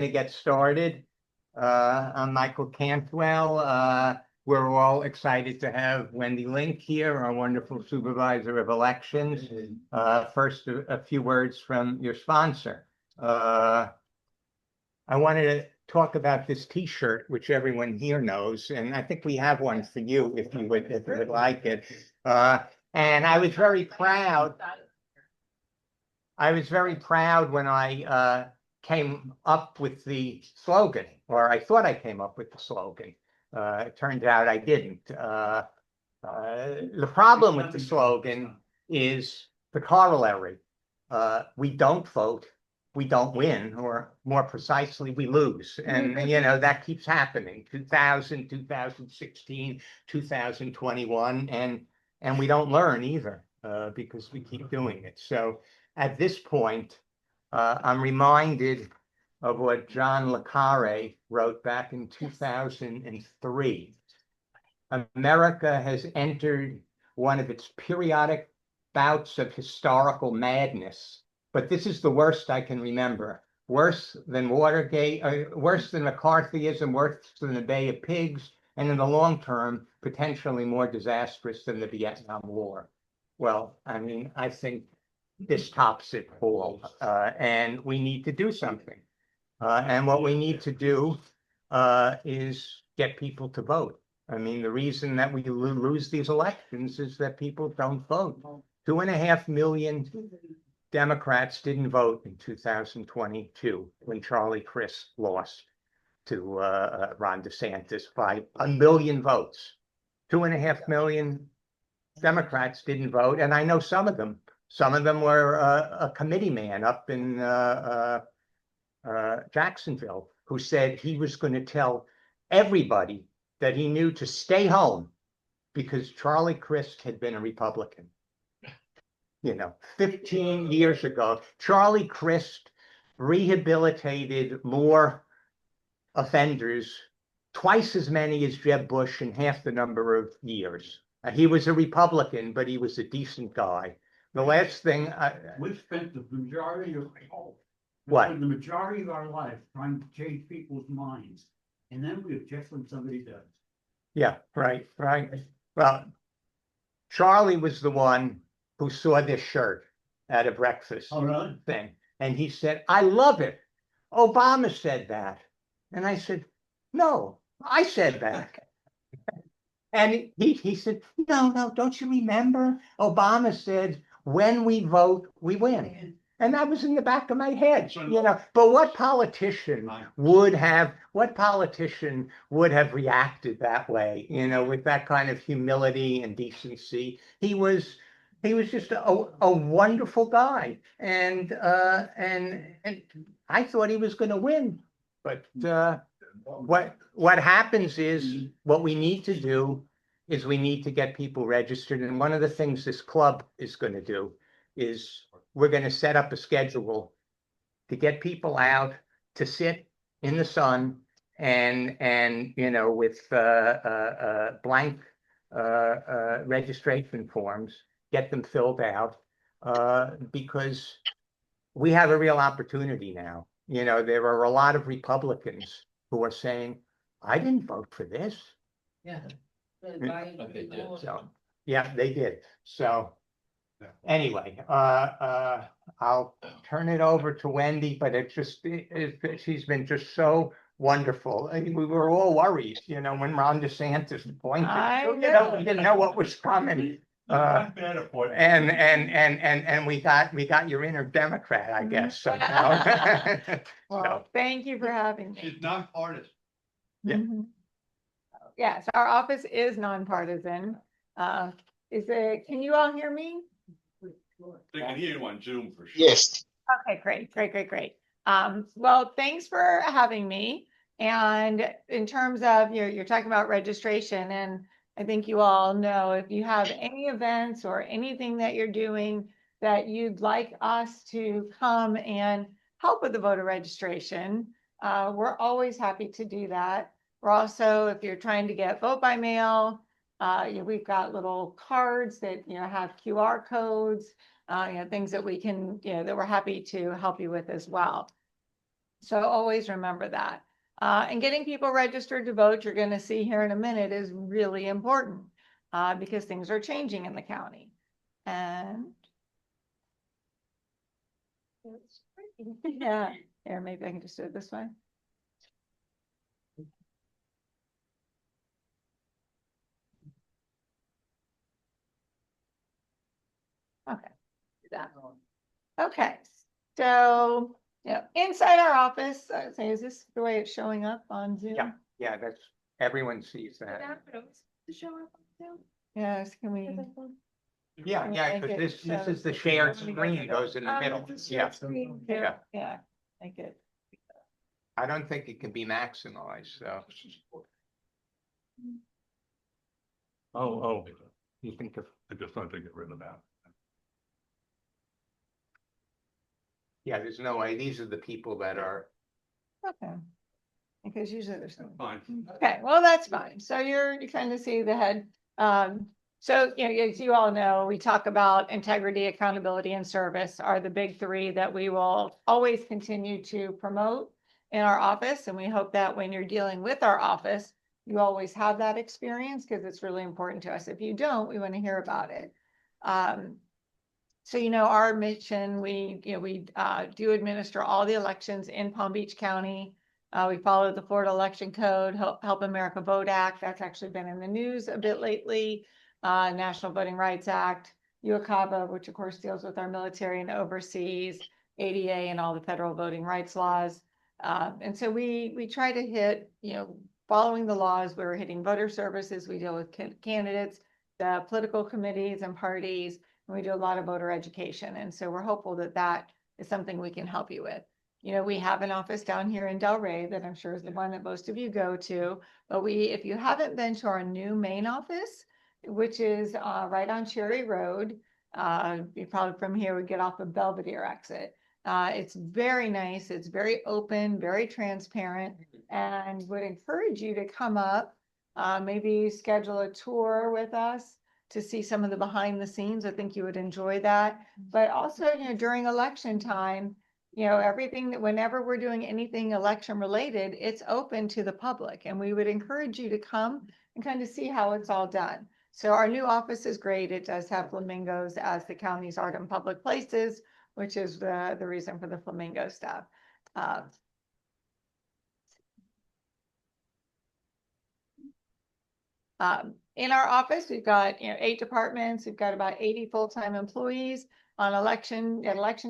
to get started. I'm Michael Cantwell. We're all excited to have Wendy Link here, our wonderful supervisor of elections. First, a few words from your sponsor. I wanted to talk about this T-shirt, which everyone here knows, and I think we have one for you if you would like it. And I was very proud. I was very proud when I came up with the slogan, or I thought I came up with the slogan. It turns out I didn't. The problem with the slogan is the corollary. We don't vote, we don't win, or more precisely, we lose. And, that keeps happening. 2000, 2016, 2021, and we don't learn either because we keep doing it. So at this point, I'm reminded of what John le Carre wrote back in 2003. America has entered one of its periodic bouts of historical madness, but this is the worst I can remember. Worse than Watergate, worse than McCarthyism, worse than the Bay of Pigs, and in the long term, potentially more disastrous than the Vietnam War. Well, I mean, I think this tops it all, and we need to do something. And what we need to do is get people to vote. I mean, the reason that we lose these elections is that people don't vote. 2.5 million Democrats didn't vote in 2022 when Charlie Crist lost to Ron DeSantis by 1 million votes. 2.5 million Democrats didn't vote, and I know some of them. Some of them were a committee man up in Jacksonville who said he was going to tell everybody that he knew to stay home because Charlie Crist had been a Republican. 15 years ago, Charlie Crist rehabilitated more offenders, twice as many as Jeb Bush in half the number of years. He was a Republican, but he was a decent guy. The last thing we've spent the majority of the majority of our life trying to change people's minds, and then we object when somebody does. Yeah, right. Well, Charlie was the one who saw this shirt at a breakfast thing, and he said, "I love it. Obama said that," and I said, "No, I said that." And he said, no, don't you remember? Obama said, when we vote, we win. And that was in the back of my head, But what politician would have reacted that way, with that kind of humility and decency? He was just a wonderful guy. And I thought he was going to win. But what happens is what we need to do is we need to get people registered. And one of the things this club is going to do is we're going to set up a schedule to get people out to sit in the sun and with blank registration forms, get them filled out because we have a real opportunity now. There are a lot of Republicans who are saying, I didn't vote for this. Yeah. So, yeah, they did. So anyway, I'll turn it over to Wendy, but she's been just so wonderful. We were all worried, when Ron DeSantis appointed, we didn't know what was coming. And we got your inner Democrat, I guess, somehow. Well, thank you for having me. She's nonpartisan. Yeah. Yes, our office is nonpartisan. Can you all hear me? They can hear you on Zoom for sure. Yes. Okay, great. Well, thanks for having me. And in terms of, you're talking about registration, and I think you all know if you have any events or anything that you're doing that you'd like us to come and help with the voter registration, we're always happy to do that. We're also, if you're trying to get vote by mail, we've got little cards that have QR codes, things that we can, that we're happy to help you with as well. So always remember that. And getting people registered to vote, you're going to see here in a minute, is really important because things are changing in the county. And yeah, here, maybe I can just do it this way. Okay, do that. Okay, so inside our office, say, is this the way it's showing up on Zoom? Yeah. Yeah, that's, everyone sees that. Yes, can we? Yeah, Can we yeah, make because it this show- is the shared screen goes in the middle. Yeah, yeah. Yeah, make it. I don't think it can be maximized, so. Oh, You think of, I just wanted to get rid of that. yeah, there's no way, these are the people that are, Okay. Because usually there's something. Fine. Okay, well, that's fine. So you kind of see the head. So, as you all know, we talk about integrity, accountability, and service are the big three that we will always continue to promote in our office. And we hope that when you're dealing with our office, you always have that experience because it's really important to us. If you don't, we want to hear about it. So, our mission, we do administer all the elections in Palm Beach County. We follow the Florida Election Code, Help America Vote Act. That's actually been in the news a bit lately. National Voting Rights Act, UACAVA, which of course deals with our military and overseas, ADA and all the federal voting rights laws. And so we try to hit, following the laws, we're hitting voter services. We deal with candidates, the political committees and parties, and we do a lot of voter education. And so we're hopeful that that is something we can help you with. We have an office down here in Delray that I'm sure is the one that most of you go to, but if you haven't been to our new main office, which is right on Cherry Road, you probably from here would get off the Belvedere exit. It's very nice. It's very open, very transparent, and would encourage you to come up, maybe schedule a tour with us to see some of the behind the scenes. I think you would enjoy that. But also, during election time, everything that whenever we're doing anything election related, it's open to the public. And we would encourage you to come and kind of see how it's all done. So our new office is great. It does have flamingos as the county's art and public places, which is the reason for the flamingo stuff. In our office, we've got 8 departments. We've got about 80 full-time employees. At election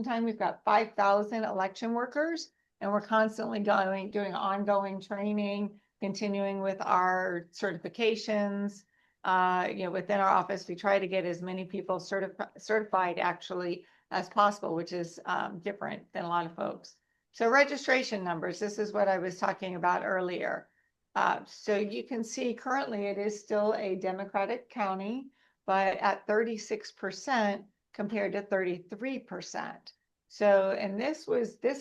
time, we've got 5,000 election workers, and we're constantly doing ongoing training, continuing with our certifications. Within our office, we try to get as many people certified actually as possible, which is different than a lot of folks. So registration numbers, this is what I was talking about earlier. So you can see currently it is still a Democratic county, but at 36% compared to 33%. So, and this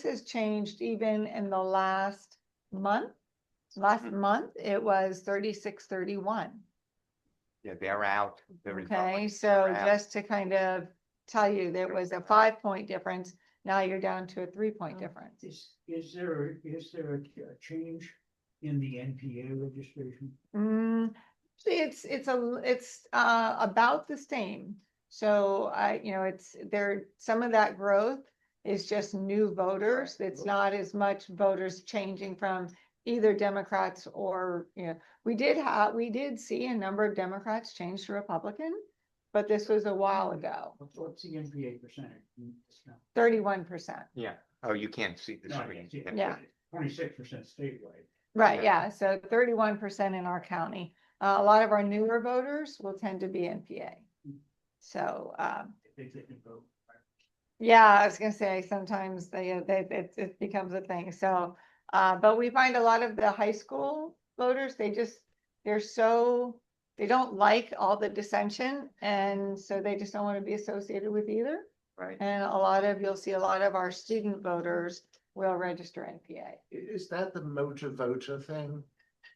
has changed even in the last month. Last month, it was 36-31. yeah, they're out. The Okay, Republicans so are out. just to kind of tell you, there was a 5-point difference. Now you're down to a 3-point difference. Is there a change in the NPA registration? It's about the same. So some of that growth is just new voters. It's not as much voters changing from either Democrats or, we did see a number of Democrats change to Republican, but this was a while ago. What's the NPA percentage? 31%. Yeah, oh, you can't see the No, I screen. can't see it. Yeah. 26% statewide. Right, Yeah. yeah, so 31% in our county. A lot of our newer voters will tend to be NPA. So, If they can vote. yeah, I was gonna say, sometimes it becomes a thing, so, but we find a lot of the high school voters, they don't like all the dissension, and so they just don't want to be associated with either. Right. And you'll see a lot of our student voters will register NPA. Is that the motor voter thing?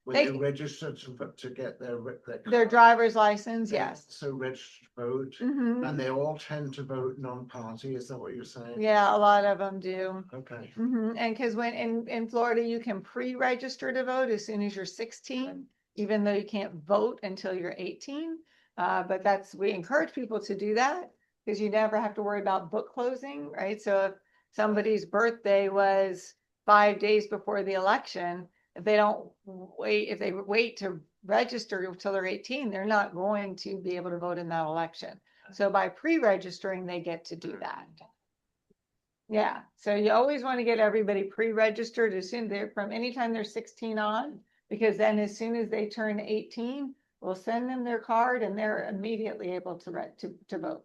Were They- they registered to get Their driver's license, they yes. also registered to vote, Mhm. and they all tend to vote non-party, is that what you're saying? Yeah, a lot of them do. Okay, And because when in Florida, you can pre-register to vote as soon as you're 16, even though you can't vote until you're 18. But we encourage people to do that because you never have to worry about book closing, right? So if somebody's birthday was 5 days before the election, if they wait to register until they're 18, they're not going to be able to vote in that election. So by pre-registering, they get to do that. Yeah, so you always want to get everybody pre-registered as soon from anytime they're 16 on, because then as soon as they turn 18, we'll send them their card and they're immediately able to vote.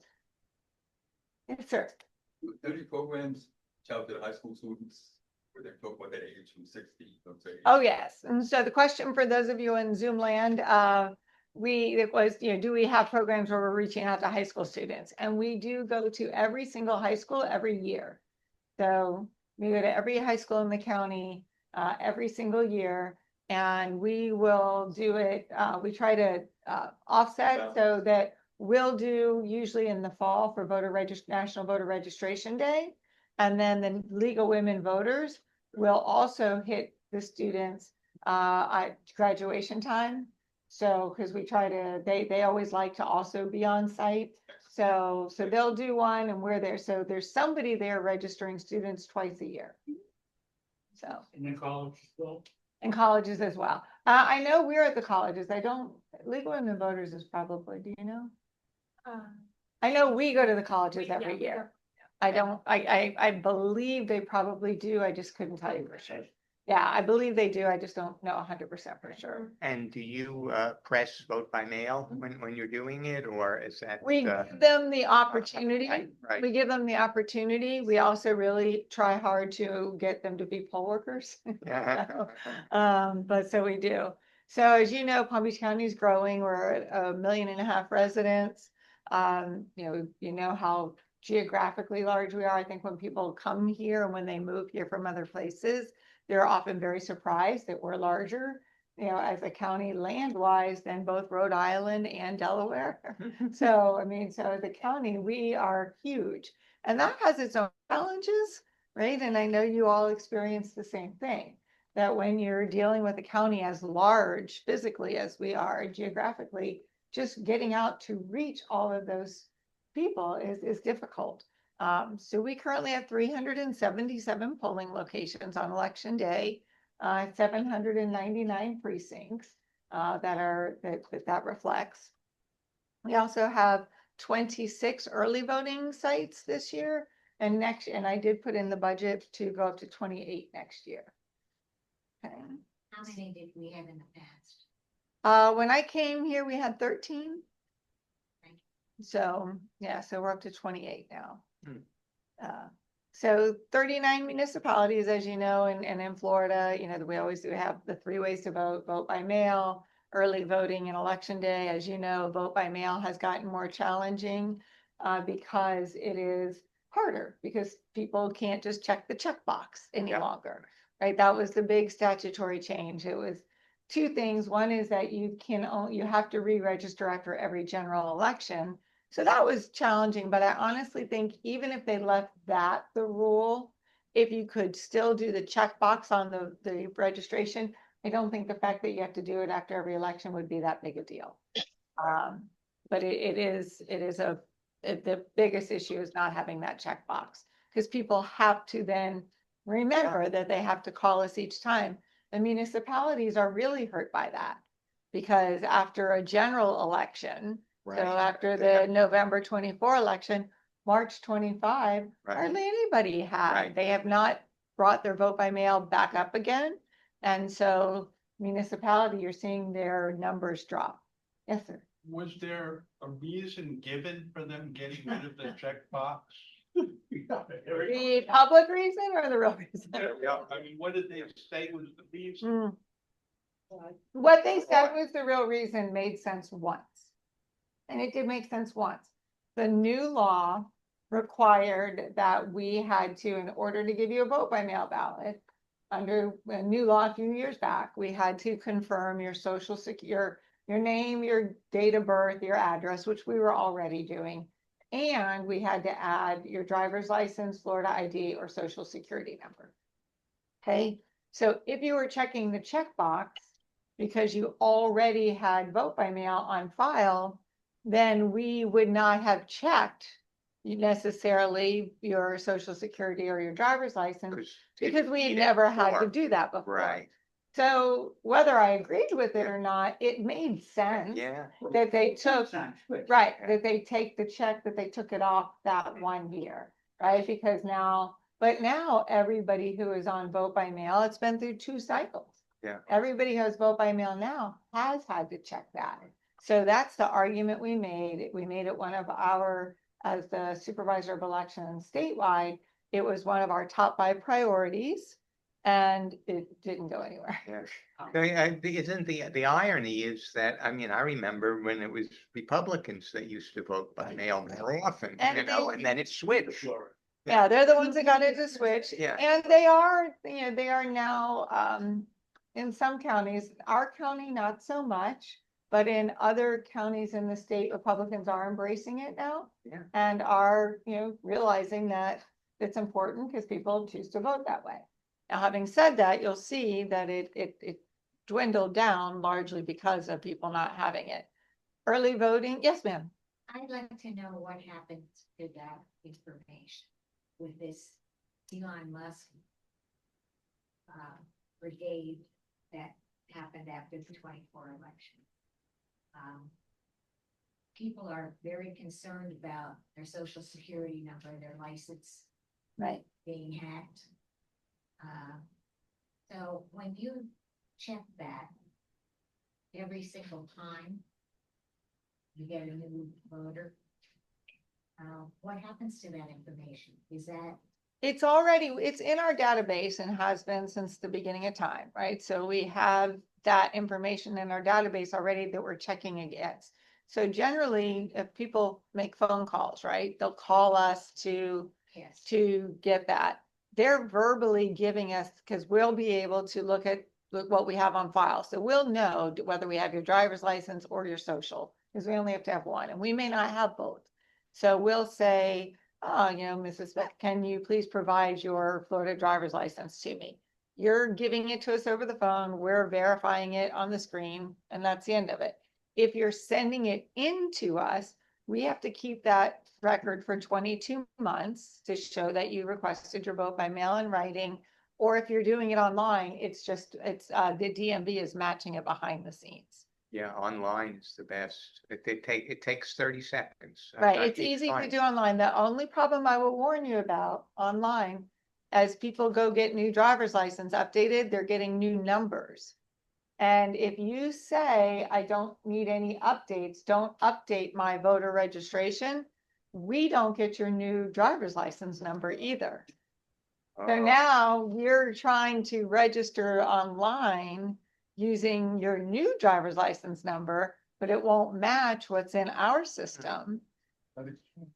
Yes, sir. Do these programs tell the high school students where they talk about that age from 60, let's say? Oh, yes. And so the question for those of you in Zoom land, it was, do we have programs where we're reaching out to high school students? And we do go to every single high school every year. So we go to every high school in the county every single year, and we will do it. We try to offset so that we'll do usually in the fall for National Voter Registration Day. And then the League of Women Voters will also hit the students at graduation time. So, because we try to, they always like to also be on site. So they'll do one and we're there. So there's somebody there registering students twice a year. So, In the college school. and colleges as well. I know we're at the colleges. League of Women Voters is probably, do you know? I know we go to the colleges every year. I believe they probably do. I just couldn't tell you for sure. Yeah, I believe they do. I just don't know 100% for sure. And do you press vote by mail when you're doing it, or is that? We give them the opportunity. Right. We give them the opportunity. We also really try hard to get them to be poll workers. But so we do. So as you know, Palm Beach County is growing. We're at 1.5 million residents. You know how geographically large we are. I think when people come here and when they move here from other places, they're often very surprised that we're larger, as a county land-wise than both Rhode Island and Delaware. So, so as a county, we are huge. And that has its own challenges, right? And I know you all experience the same thing, that when you're dealing with a county as large physically as we are geographically, just getting out to reach all of those people is difficult. So we currently have 377 polling locations on election day, 799 precincts that reflects. We also have 26 early voting sites this year, and I did put in the budget to go up to 28 next year. Okay. How many did we have in the past? When I came here, we had 13. Right. So yeah, so we're up to 28 now. Hmm. So 39 municipalities, as you know, and in Florida, we have the 3 ways to vote by mail, early voting, and election day. As you know, vote by mail has gotten more challenging because it is harder, because people can't just check the checkbox any longer, right? That was the big statutory change. It was 2 things. One is that you have to re-register after every general election. So that was challenging, but I honestly think even if they left that the rule, if you could still do the checkbox on the registration, I don't think the fact that you have to do it after every election would be that big a deal. But the biggest issue is not having that checkbox, because people have to then remember that they have to call us each time. The municipalities are really hurt by that, because after a general election, so after the November 24 election, March 25, hardly anybody had. Right. They have not brought their vote by mail back up again. And so municipality, you're seeing their numbers drop. Yes, sir. Was there a reason given for them getting rid of the checkbox? The public reason or the real reason? Yeah, I mean, what did they say was the reason? What they said was the real reason made sense once. And it did make sense once. The new law required that we had to, in order to give you a vote by mail ballot, under a new law a few years back, we had to confirm your your name, your date of birth, your address, which we were already doing. And we had to add your driver's license, Florida ID, or social security number. Okay, so if you were checking the checkbox because you already had vote by mail on file, then we would not have checked necessarily your social security or your driver's license because we had never had to do that before. Right, So whether I agreed with it or not, it made sense yeah. that they took, Sounds good. right, that they take the check, that they took it off that 1 year, right? Because now, but now everybody who is on vote by mail, it's been through 2 cycles. Yeah. Everybody who has vote by mail now has had to check that. So that's the argument we made. We made it one of our, as the supervisor of elections statewide, it was one of our top 5 priorities, and it didn't go anywhere. Yeah. Isn't the irony is that, I mean, I remember when it was Republicans that used to vote by mail more often, And you know, and then it switched. Yeah, they're the ones that got it to switch. Yeah. And they are, they are now, in some counties, our county, not so much, but in other counties in the state, Republicans are embracing it now. Yeah. And are, realizing that it's important because people choose to vote that way. Now, having said that, you'll see that it dwindled down largely because of people not having it. Early voting, yes, ma'am. I'd like to know what happens to that information with this Elon Musk brigade that happened after the 24 election. People are very concerned about their social security number, their license Right. being hacked. So when you check that every single time you get a new voter, what happens to that information? Is that It's in our database and has been since the beginning of time, right? So we have that information in our database already that we're checking against. So generally, if people make phone calls, right, they'll call us to yes? get that. They're verbally giving us, because we'll be able to look what we have on file. So we'll know whether we have your driver's license or your social, because we only have to have one, and we may not have both. So we'll say, oh, Mrs. Smith, can you please provide your Florida driver's license to me? You're giving it to us over the phone. We're verifying it on the screen, and that's the end of it. If you're sending it in to us, we have to keep that record for 22 months to show that you requested your vote by mail in writing. Or if you're doing it online, it's the DMV is matching it behind the scenes. Yeah, online is the best. It takes 30 seconds. Right, I it's keep easy to trying. do online. The only problem I will warn you about online, as people go get new driver's license updated, they're getting new numbers. And if you say, I don't need any updates, don't update my voter registration, we don't get your new driver's license number either. So Uh, now you're trying to register online using your new driver's license number, but it won't match what's in our system.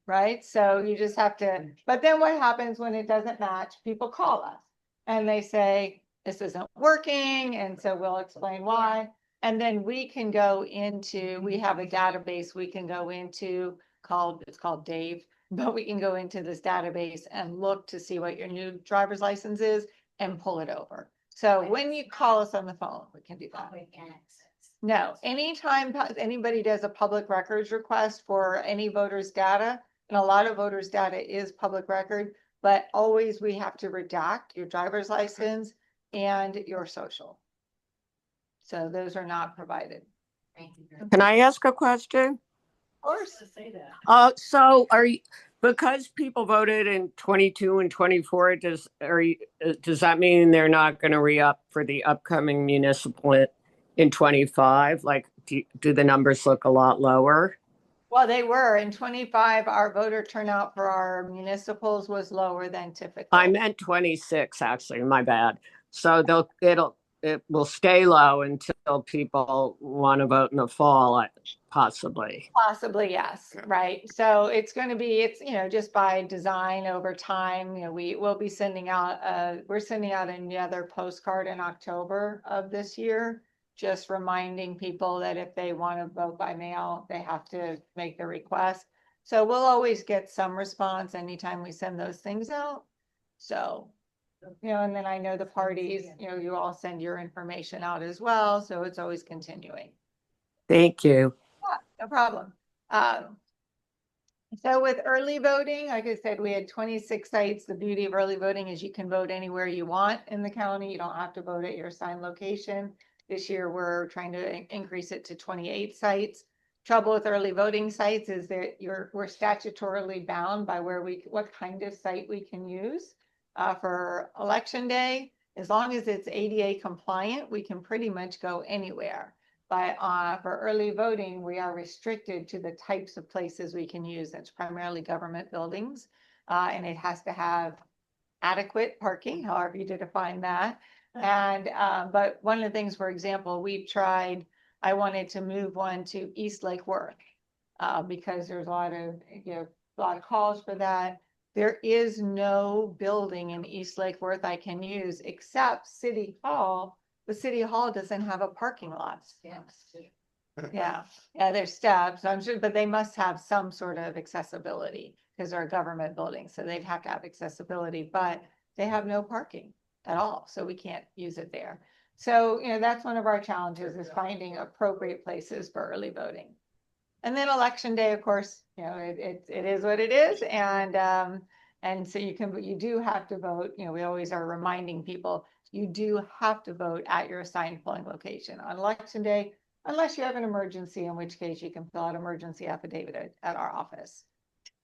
Right? So you just have to, but then what happens when it doesn't match? People call us and they say, this isn't working. And so we'll explain why. And then we can go into, we have a database we can go into it's called Dave, but we can go into this database and look to see what your new driver's license is and pull it over. So when you call us on the phone, we can do that. Public access. No, anytime anybody does a public records request for any voter's data, and a lot of voters' data is public record, but always we have to redact your driver's license and your social. So those are not provided. Thank you very much. Can I ask a question? Of course. To say that. So because people voted in 22 and 24, does that mean they're not going to re-up for the upcoming municipal in 25? Like, do the numbers look a lot lower? Well, they were in 25. Our voter turnout for our municipals was lower than typical. I meant 26, actually. My bad. So it will stay low until people want to vote in the fall, possibly. Possibly, yes, right. So it's going to be, it's, just by design over time, we will be sending out, we're sending out another postcard in October of this year, just reminding people that if they want to vote by mail, they have to make the request. So we'll always get some response anytime we send those things out. So, and then I know the parties, you all send your information out as well. So it's always continuing. Thank you. No problem. So with early voting, like I said, we had 26 sites. The beauty of early voting is you can vote anywhere you want in the county. You don't have to vote at your assigned location. This year, we're trying to increase it to 28 sites. Trouble with early voting sites is that we're statutorily bound by what kind of site we can use for election day. As long as it's ADA compliant, we can pretty much go anywhere. But for early voting, we are restricted to the types of places we can use. That's primarily government buildings, and it has to have adequate parking, however you define that. And but one of the things, for example, I wanted to move one to East Lake Worth because there's a lot of calls for that. There is no building in East Lake Worth I can use except City Hall. The City Hall doesn't have a parking lot. Yes. Yeah, there's steps, I'm sure, but they must have some sort of accessibility because they're a government building, so they'd have to have accessibility, but they have no parking at all, so we can't use it there. So, that's one of our challenges is finding appropriate places for early voting. And then election day, of course, it is what it is, and so you do have to vote. We always are reminding people you do have to vote at your assigned polling location on election day, unless you have an emergency, in which case you can fill out emergency affidavit at our office.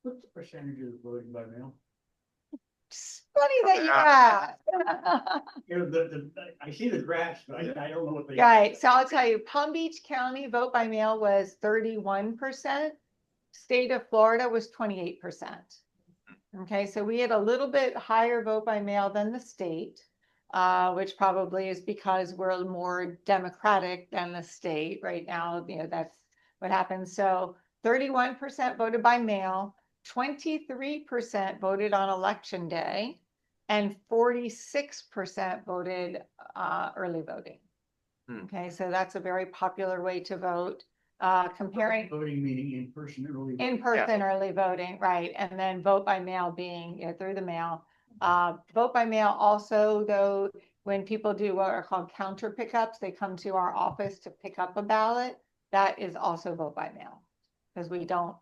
What's the percentage of voting by mail? It's funny that you asked. I see the graphs, but I don't know what they. Right, so I'll tell you, Palm Beach County vote by mail was 31%. State of Florida was 28%. Okay, so we had a little bit higher vote by mail than the state, which probably is because we're more democratic than the state right now. That's what happens. So 31% voted by mail, 23% voted on election day, and 46% voted early voting. Okay, so that's a very popular way to vote. Comparing Voting meaning in person early. in-person early voting, right, and then vote by mail being through the mail. Vote by mail also, though, when people do what are called counter pickups, they come to our office to pick up a ballot. That is also vote by mail because we don't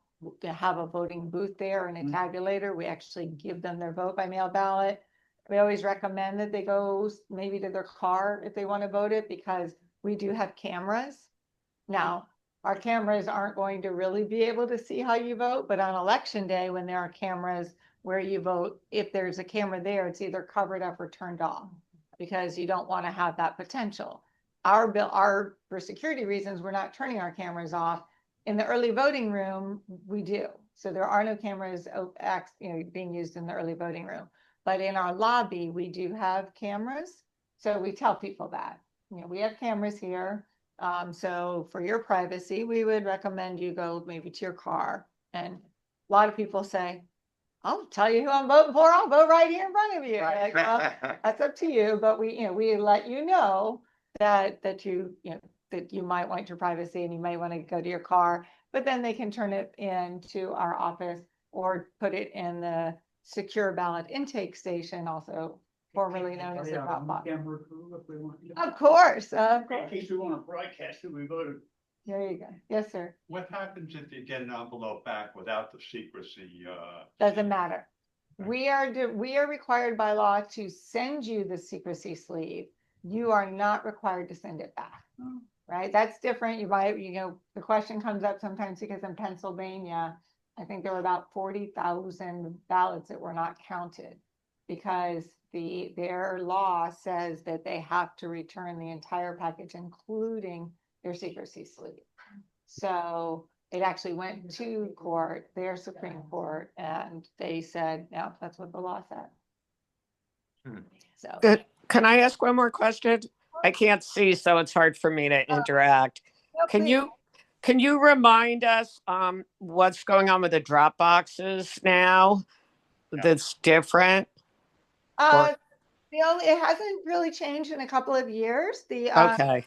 have a voting booth there and a tabulator. We actually give them their vote by mail ballot. We always recommend that they go maybe to their car if they want to vote it because we do have cameras. Now, our cameras aren't going to really be able to see how you vote, but on election day, when there are cameras where you vote, if there's a camera there, it's either covered up or turned off because you don't want to have that potential. For security reasons, we're not turning our cameras off. In the early voting room, we do. So there are no cameras being used in the early voting room. But in our lobby, we do have cameras. So we tell people that, we have cameras here. So for your privacy, we would recommend you go maybe to your car. And a lot of people say, I'll tell you who I'm voting for. I'll vote right here in front of you. Like, well, that's up to you. But we let you know that you might want your privacy and you might want to go to your car, but then they can turn it into our office or put it in the secure ballot intake station, also formerly known as the drop box. Camera crew if we want. Of course. In case we want to broadcast it, we voted. There you go. Yes, sir. What happens if you get an envelope back without the secrecy? Doesn't matter. We are required by law to send you the secrecy sleeve. You are not required to send it back. Oh. Right? That's different. The question comes up sometimes because in Pennsylvania, I think there were about 40,000 ballots that were not counted because their law says that they have to return the entire package, including their secrecy sleeve. So it actually went to court, their Supreme Court, and they said, no, that's what the law said. So Good. Can I ask one more question? I can't see, so it's hard for me to interact. No, Can please. you Can you remind us what's going on with the drop boxes now that's different? It hasn't really changed in a couple of years. Okay.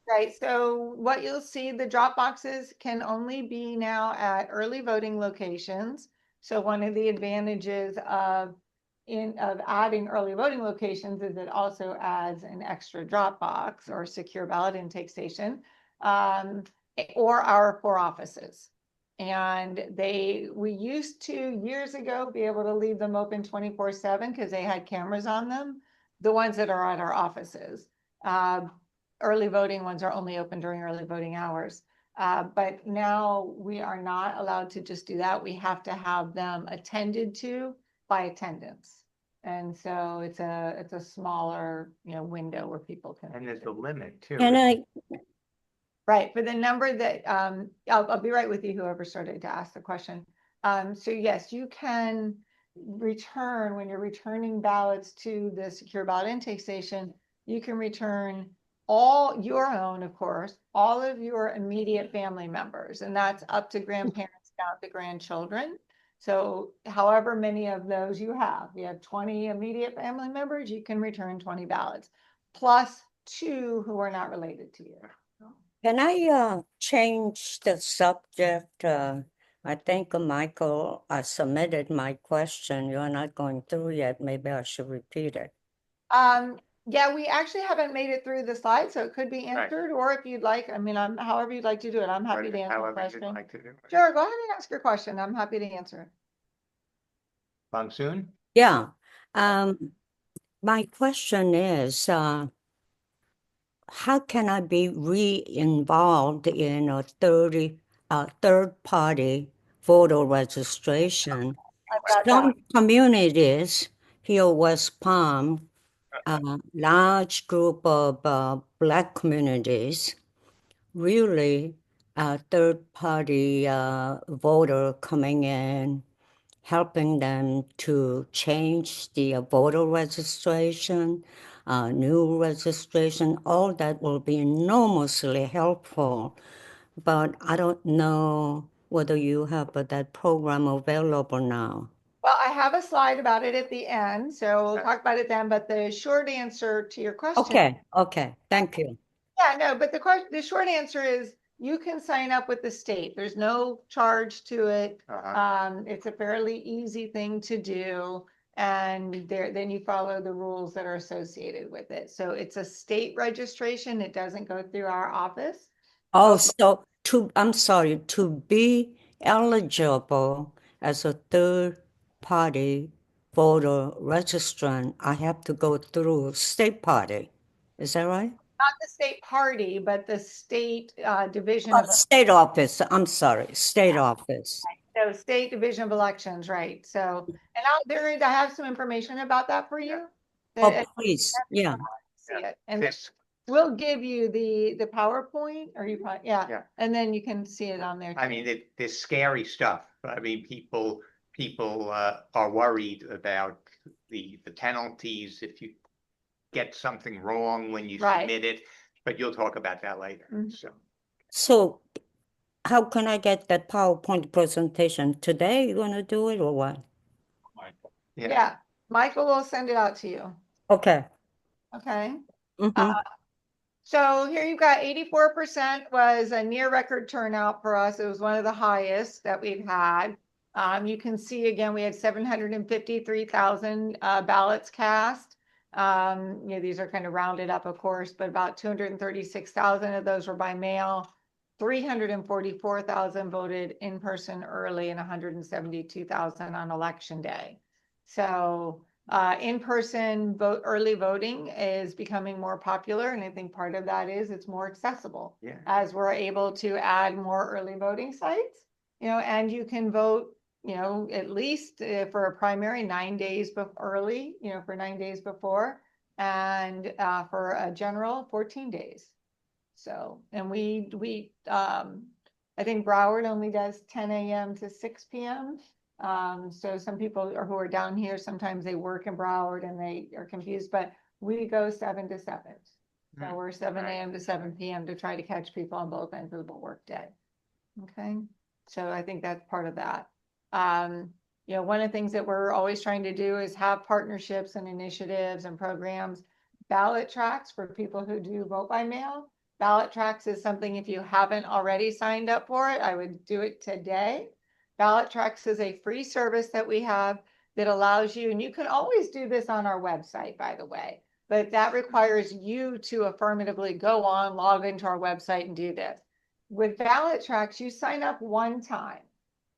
Right, so what you'll see, the drop boxes can only be now at early voting locations. So one of the advantages of adding early voting locations is it also adds an extra drop box or secure ballot intake station, or our 4 offices. And we used to years ago be able to leave them open 24/7 because they had cameras on them, the ones that are at our offices. Early voting ones are only open during early voting hours. But now we are not allowed to just do that. We have to have them attended to by attendance. And so it's a smaller, window where people can. And there's a limit too. Can I, Right, for the number that, I'll be right with you, whoever started to ask the question. So yes, you can return, when you're returning ballots to the secure ballot intake station, you can return all your own, of course, all of your immediate family members, and that's up to grandparents down to grandchildren. So however many of those you have 20 immediate family members, you can return 20 ballots, plus 2 who are not related to you. can I change the subject? I think Michael, I submitted my question. You're not going through yet. Maybe I should repeat it. Yeah, we actually haven't made it through the slide, so it could be answered, or if you'd like, however you'd like to do it, I'm happy to answer the However you'd question. like to do it. Sure, go ahead and ask your question. I'm happy to answer it. Monsoon? Yeah. My question is, how can I be re-involved in a third-party voter registration? I've got that. Some communities here, West Palm, large group of Black communities, really third-party voter coming in, helping them to change the voter registration, new registration, all that will be enormously helpful. But I don't know whether you have that program available now. Well, I have a slide about it at the end, so we'll talk about it then, but the short answer to your question. Okay, thank you. Yeah, no, but the short answer is you can sign up with the state. There's no charge to it. It's a fairly easy thing to do. And then you follow the rules that are associated with it. So it's a state registration. It doesn't go through our office. Oh, so I'm sorry, to be eligible as a third-party voter registrant, I have to go through state party. Is that right? Not the state party, but the state division Oh, of state office. I'm sorry, state office. so state division of elections, right? So, and I have some information about that for you. Oh, please, yeah. See it, and we'll give you the PowerPoint, or you probably, Yeah. and then you can see it on there. I mean, there's scary stuff. I mean, people are worried about the penalties if you get something wrong when you Right. submit it, but you'll talk about that later. Mhm. So how can I get that PowerPoint presentation? Today you're gonna do it or what? Yeah, Michael will send it out to you. Okay. Okay. Mhm. So here you've got 84% was a near record turnout for us. It was one of the highest that we've had. You can see again, we had 753,000 ballots cast. These are kind of rounded up, of course, but about 236,000 of those were by mail. 344,000 voted in person early, and 172,000 on election day. So in-person early voting is becoming more popular, and I think part of that is it's more accessible. Yeah. As we're able to add more early voting sites, and you can vote, at least for a primary 9 days early, for 9 days before, and for a general 14 days. So, and I think Broward only does 10 a.m. to 6 p.m. So some people who are down here, sometimes they work in Broward and they are confused, but we go 7 to 7. So we're 7 a.m. to 7 p.m. to try to catch people on both ends of the work day. Okay, so I think that's part of that. You know, one of the things that we're always trying to do is have partnerships and initiatives and programs. Ballot tracks for people who do vote by mail. Ballot tracks is something, if you haven't already signed up for it, I would do it today. Ballot tracks is a free service that we have that allows you, and you can always do this on our website, by the way, but that requires you to affirmatively go on, log into our website and do this. With ballot tracks, you sign up one time.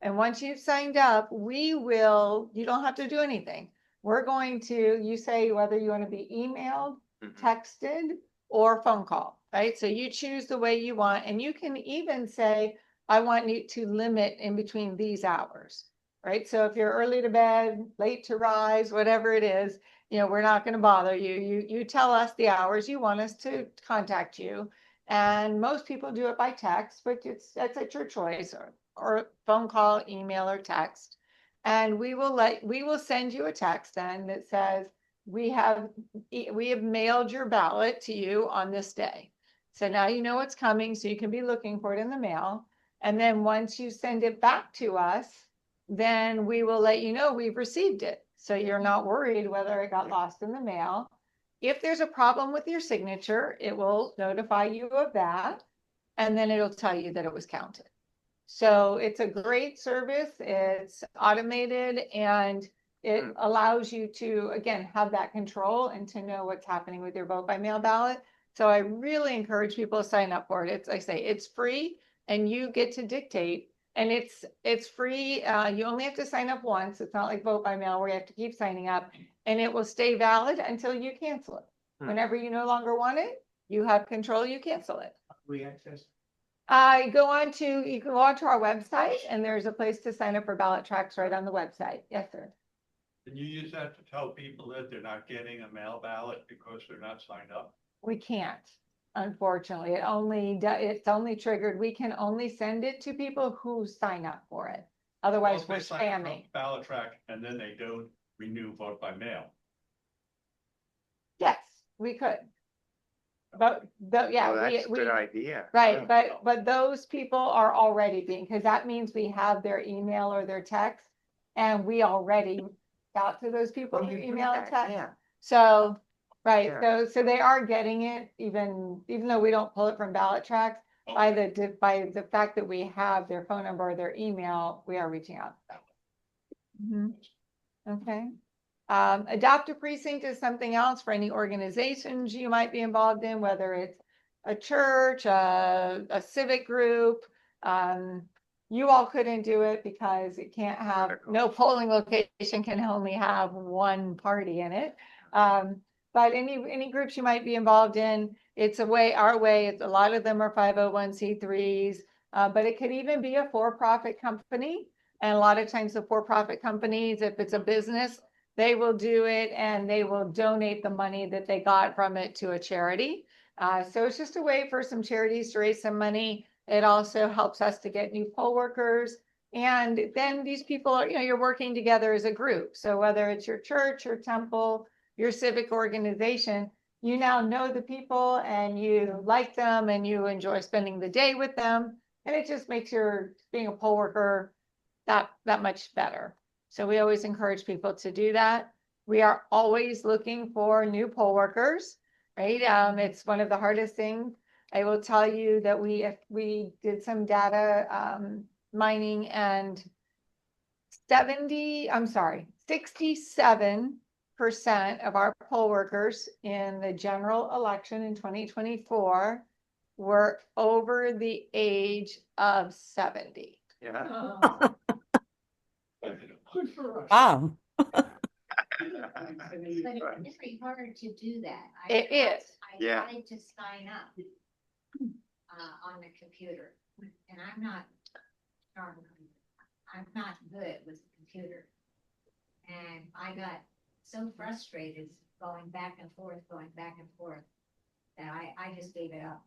And once you've signed up, you don't have to do anything. We're going to, you say whether you want to be emailed, texted, or phone call, right? So you choose the way you want, and you can even say, I want you to limit in between these hours, right? So if you're early to bed, late to rise, whatever it is, you know, we're not going to bother you. You tell us the hours you want us to contact you. And most people do it by text, but that's at your choice, or phone call, email, or text. And we will send you a text then that says, we have mailed your ballot to you on this day. So now you know what's coming, so you can be looking for it in the mail. And then once you send it back to us, then we will let you know we've received it. So you're not worried whether it got lost in the mail. If there's a problem with your signature, it will notify you of that, and then it'll tell you that it was counted. So it's a great service. It's automated, and it allows you to, again, have that control and to know what's happening with your vote by mail ballot. So I really encourage people to sign up for it. It's, like I say, it's free, and you get to dictate, and it's free. You only have to sign up once. It's not like vote by mail where you have to keep signing up, and it will stay valid until you cancel it. Whenever you no longer want it, you have control, you cancel it. We access. You can go onto our website, and there's a place to sign up for ballot tracks right on the website. Yes, sir. Can you use that to tell people that they're not getting a mail ballot because they're not signed up? We can't, unfortunately. It's only triggered. We can only send it to people who sign up for it. Otherwise, Well, we're if they sign up for spamming. Ballot track and then they don't renew vote by mail. Yes, we could. But yeah, Well, that's a we good idea. right, but those people are already being, because that means we have their email or their text, and we already got to those people Well, through you do email and that, text. yeah. So, right, Yeah. so they are getting it, even though we don't pull it from ballot tracks, by the fact that we have their phone number or their email, we are reaching out to them. Okay. Adopt a precinct is something else for any organizations you might be involved in, whether it's a church, a civic group. You all couldn't do it because it can't have, no polling location can only have one party in it. But any groups you might be involved in, it's our way. It's a lot of them are 501c3s, but it could even be a for-profit company. And a lot of times the for-profit companies, if it's a business, they will do it, and they will donate the money that they got from it to a charity. So it's just a way for some charities to raise some money. It also helps us to get new poll workers. And then these people are, you're working together as a group. So whether it's your church, your temple, your civic organization, you now know the people and you like them and you enjoy spending the day with them. And it just makes being a poll worker that much better. So we always encourage people to do that. We are always looking for new poll workers, right? It's one of the hardest things. I will tell you that we did some data mining, and 67% of our poll workers in the general election in 2024 were over the age of 70. Yeah. Good for us. Wow. But it's very hard to do that. It is. I Yeah. tried to sign up on the computer, and I'm not good with the computer. And I got so frustrated going back and forth, that I just gave it up.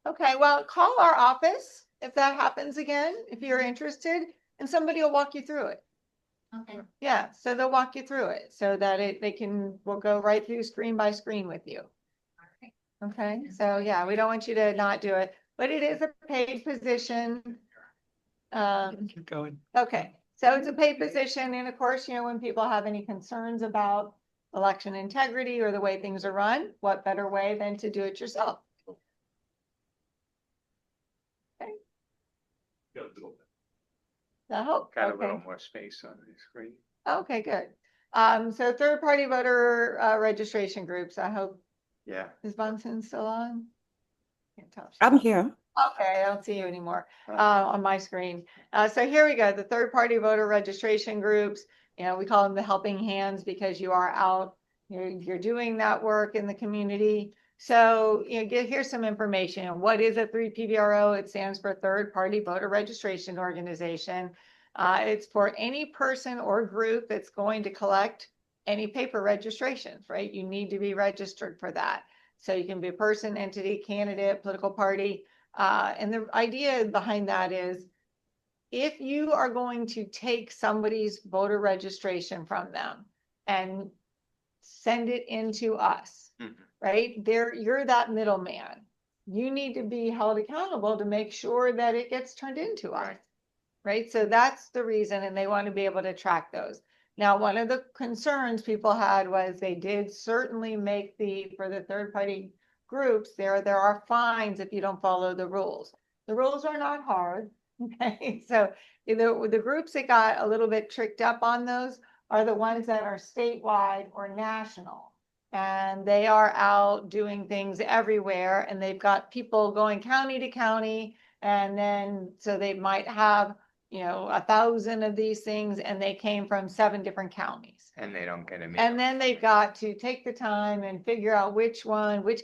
Okay, well, call our office if that happens again, if you're interested, and somebody will walk you through it. Okay. Yeah, so they'll walk you through it so that we'll go right through screen by screen with you. All right. Okay, so yeah, we don't want you to not do it, but it is a paid position. Keep going. Okay, so it's a paid position, and of course, when people have any concerns about election integrity or the way things are run, what better way than to do it yourself? I hope, Got a okay. little more space on the screen. Okay, good. So third-party voter registration groups, I hope, Yeah. is Bunsen still on? Can't tell. I'm here. Okay, I don't see you anymore on my screen. So here we go, the third-party voter registration groups. We call them the helping hands because you are out, you're doing that work in the community. So, here's some information. What is a 3PVRO? It stands for Third Party Voter Registration Organization. It's for any person or group that's going to collect any paper registrations, right? You need to be registered for that. So you can be a person, entity, candidate, political party. And the idea behind that is if you are going to take somebody's voter registration from them and send it into us, right? You're that middleman. You need to be held accountable to make sure that it gets turned into us, right? So that's the reason, and they want to be able to track those. Now, one of the concerns people had was they did certainly make for the third party groups, there are fines if you don't follow the rules. The rules are not hard, okay? So the groups that got a little bit tricked up on those are the ones that are statewide or national. And they are out doing things everywhere, and they've got people going county to county, and then so they might have 1,000 of these things, and they came from 7 different counties. And they don't get them. And then they've got to take the time and figure out which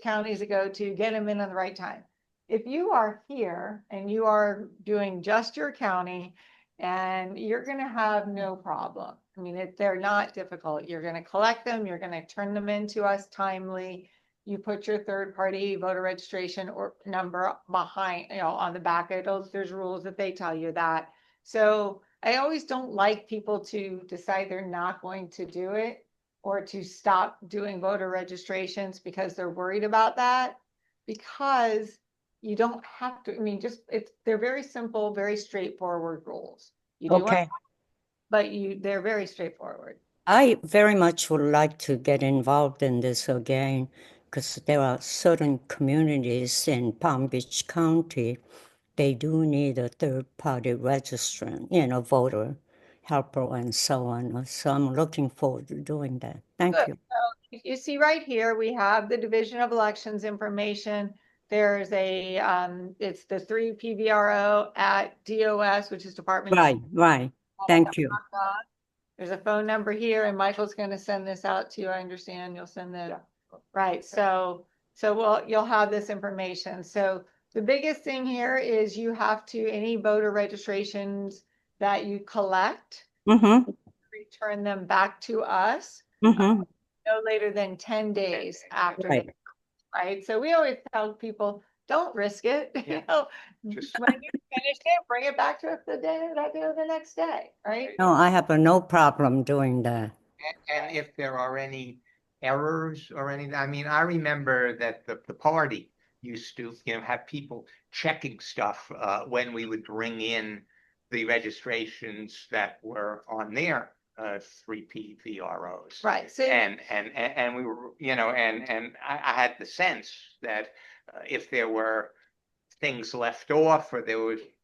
counties to go to, get them in on the right time. If you are here and you are doing just your county, and you're going to have no problem. I mean, they're not difficult. You're going to collect them. You're going to turn them into us timely. You put your third party voter registration or number behind, on the back. There's rules that they tell you that. So I always don't like people to decide they're not going to do it or to stop doing voter registrations because they're worried about that, because you don't have to, they're very simple, very straightforward rules. You do Okay. but they're very straightforward. I very much would like to get involved in this again because there are certain communities in Palm Beach County, they do need a third-party registrant, voter helper and so on. So I'm looking forward to doing that. Thank Good. you. So you see right here, we have the Division of Elections information. There's it's the 3PVRO at DOS, which is Department. Right. Thank you. There's a phone number here, and Michael's going to send this out to you. I understand you'll send right. So you'll have this information. So the biggest thing here is you have to, any voter registrations that you collect, return them back to us no later than 10 days after right? So we always tell people, don't risk it. Just when you finish it, bring it back to us the next day, right? No, I have no problem doing that. And if there are any errors or anything, I remember that the party used to, have people checking stuff when we would bring in the registrations that were on their 3PVROs. Right. So and we were, and I had the sense that if there were things left off or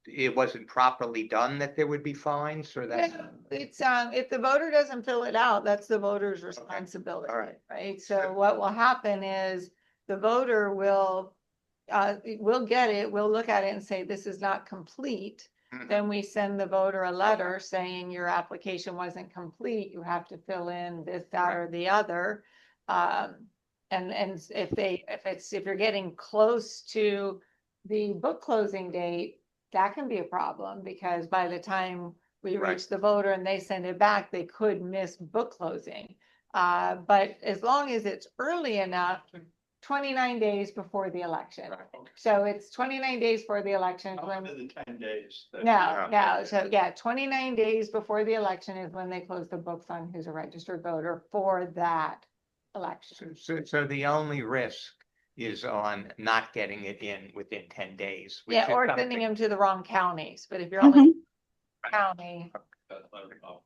it wasn't properly done, that there would be fines, or that. It's if the voter doesn't fill it out, that's the voter's responsibility. All right. Right. So what will happen is the voter will get it, we'll look at it and say, this is not complete. Then we send the voter a letter saying your application wasn't complete. You have to fill in this, that, or the other. And if you're getting close to the book closing date, that can be a problem, because by the time we reach the voter and they send it back, they could miss book closing. But as long as it's early enough, 29 days before the election. Right, okay. So it's 29 days for the election. Up When to the 10 days. no. So 29 days before the election is when they close the books on who's a registered voter for that election. So the only risk is on not getting it in within 10 days. Which Yeah, is or something- sending them to the wrong counties. But if you're only County. That's not a problem.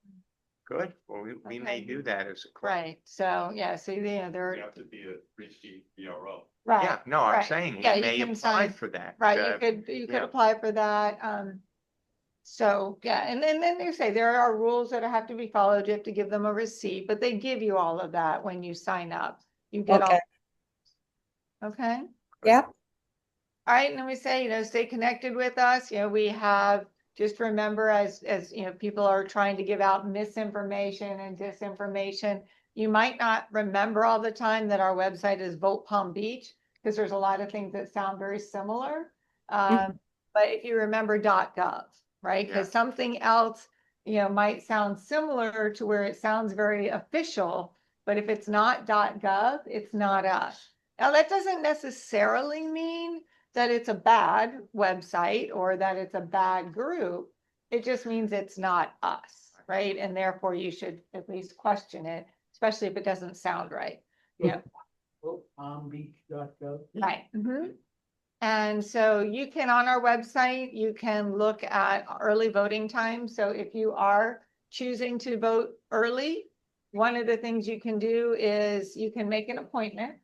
Good, well, we may Okay. do that as a club. Right, so, yeah, so, You there, have to be a 3C BRO. right. Yeah, no, I'm right. saying Yeah, we you may can apply sign- for that. Right, you could yeah. apply for that, so, yeah, and then they say there are rules that have to be followed, you have to give them a receipt, but they give you all of that when you sign up. You get all, Okay. okay? Yep. All right, and then we say, stay connected with us, we have, just remember as, people are trying to give out misinformation and disinformation, you might not remember all the time that our website is Vote Palm Beach, because there's a lot of things that sound very similar. But if you remember .gov, right? Because something else, might sound similar to where it sounds very official, but if it's not .gov, it's not us. Now, that doesn't necessarily mean that it's a bad website or that it's a bad group. It just means it's not us, right? And therefore you should at least question it, especially if it doesn't sound right. Yeah, Palmbeach.gov. right. And so you can, on our website, you can look at early voting time. So if you are choosing to vote early, one of the things you can do is you can make an appointment.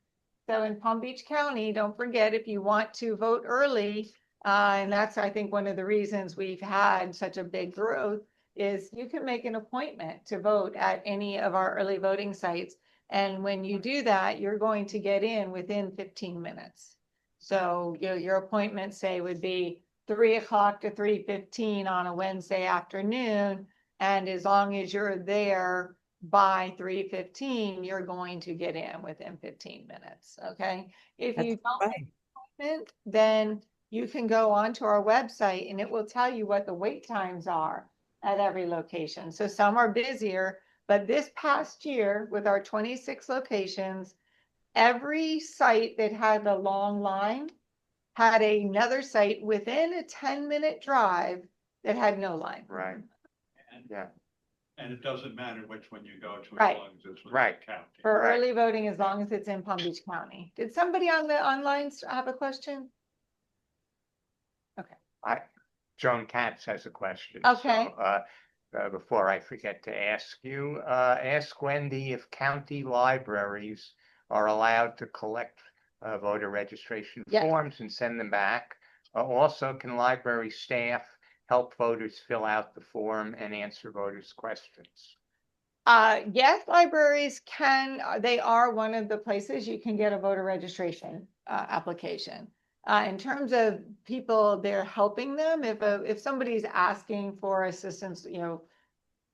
So in Palm Beach County, don't forget, if you want to vote early, and that's, I think, one of the reasons we've had such a big growth, is you can make an appointment to vote at any of our early voting sites. And when you do that, you're going to get in within 15 minutes. So your appointment, say, would be 3 o'clock to 3:15 on a Wednesday afternoon. And as long as you're there by 3:15, you're going to get in within 15 minutes, okay? If you That's don't right. make an appointment, then you can go onto our website and it will tell you what the wait times are at every location. So some are busier, but this past year with our 26 locations, every site that had a long line had another site within a 10-minute drive that had no line. Right, And, yeah, and it doesn't matter which one you go to, Right. as long as it's within Right. the county. For Right. early voting, as long as it's in Palm Beach County. Did somebody on the online have a question? Joan Katz has a question. Okay. So, before I forget to ask you, ask Wendy if county libraries are allowed to collect voter registration Yes. forms and send them back. Also, can library staff help voters fill out the form and answer voters' questions? Yes, libraries can, they are one of the places you can get a voter registration application. In terms of people, they're helping them. If somebody's asking for assistance,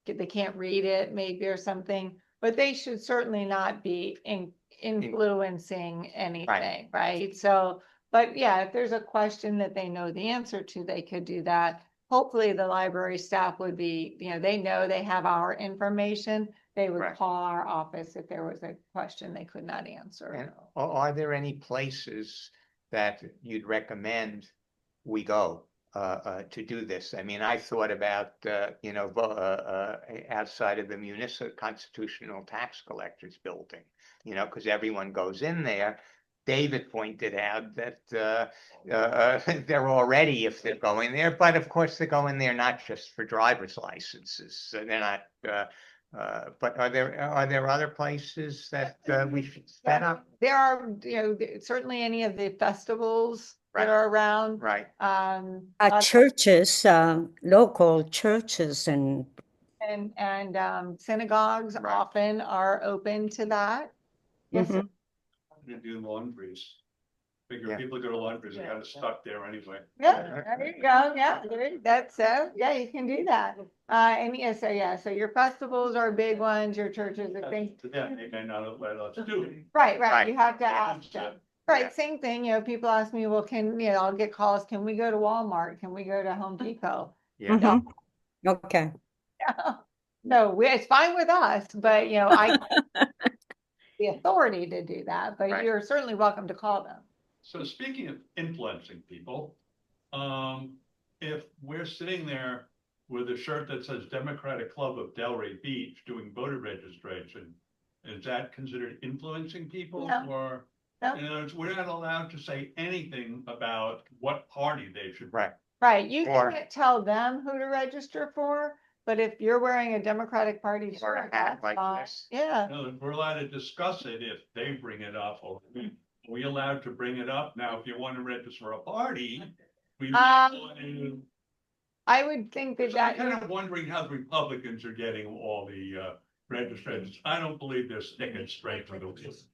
they can't read it maybe or something, but they should certainly not be influencing anything, right? So, but yeah, if there's a question that they know the answer to, they could do that. Hopefully the library staff would be, they know they have our information. They would Right. call our office if there was a question they could not answer. And are there any places that you'd recommend we go to do this? I mean, I thought about, outside of the municipal constitutional tax collectors building, because everyone goes in there. David pointed out that they're already, if they're going there, but of course they're going there not just for driver's licenses. So they're not, but are there other places that we should set up? There are, certainly any of the festivals that Right. are around. Right. Churches, local churches and And synagogues Right. often are open to that. Yes, sir. Mhm. To do laundries. Figure Yeah. people go to laundries, they're kind of stuck there anyway. Yeah, there you go. Yeah, that's, yeah, you can do that. And so your festivals are big ones, your churches, I think. Yeah, they may not let us do it. Right, Right. you have to ask Yeah. them. Yeah. Right, same thing, people ask me, well, I'll get calls, can we go to Walmart? Can we go to Home Depot? Yeah. Mhm. Okay. No, it's fine with us, but I the authority to do that, but Right. you're certainly welcome to call them. So speaking of influencing people, if we're sitting there with a shirt that says Democratic Club of Delray Beach doing voter registration, is that considered influencing people? No. Or, No. we're not allowed to say anything about what party they should. Right. Right, you Or- can't tell them who to register for, but if you're wearing a Democratic Party Or a shirt, hat that's like fine. this. Yeah, No, we're allowed to discuss it if they bring it up, or are we allowed to bring it up? Now, if you want to register a party, we want to. I would think that I'm that, kind of wondering how the Republicans are getting all the registrations. I don't believe they're sticking straight for the wheels.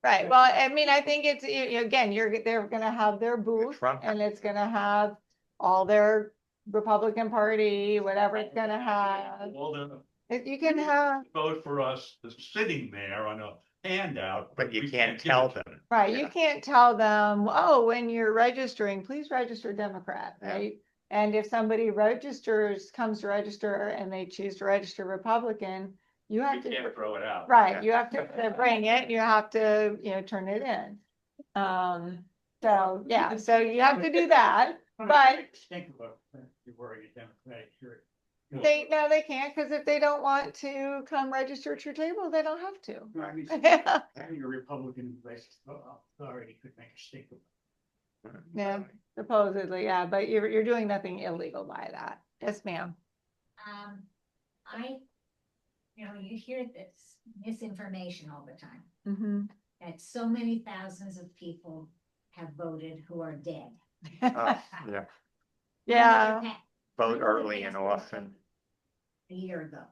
right, well, I mean, I think it's, again, they're gonna have their booth Trump. and it's gonna have all their Republican Party, whatever it's gonna have. All the You can have, vote for us sitting there on a handout. But you we can't give tell it to them. right, Yeah. you can't tell them, oh, when you're registering, please register Democrat, Yeah. right? And if somebody comes to register and they choose to register Republican, you have We to, can't throw it out. right, Yeah. you have to bring it, you have to, turn it in. So, yeah, so you have to do that, but Think about if you're wearing a Democratic shirt. they can't, because if they don't want to come register at your table, they don't have to. No, I mean, Yeah, having a Republican authority could make a stink of it. yeah, supposedly, yeah, but you're doing nothing illegal by that. Yes, ma'am. You hear this misinformation all the time, Mm-hmm. that so many thousands of people have voted who are dead. Oh, yeah, Yeah, vote early and often. A year ago.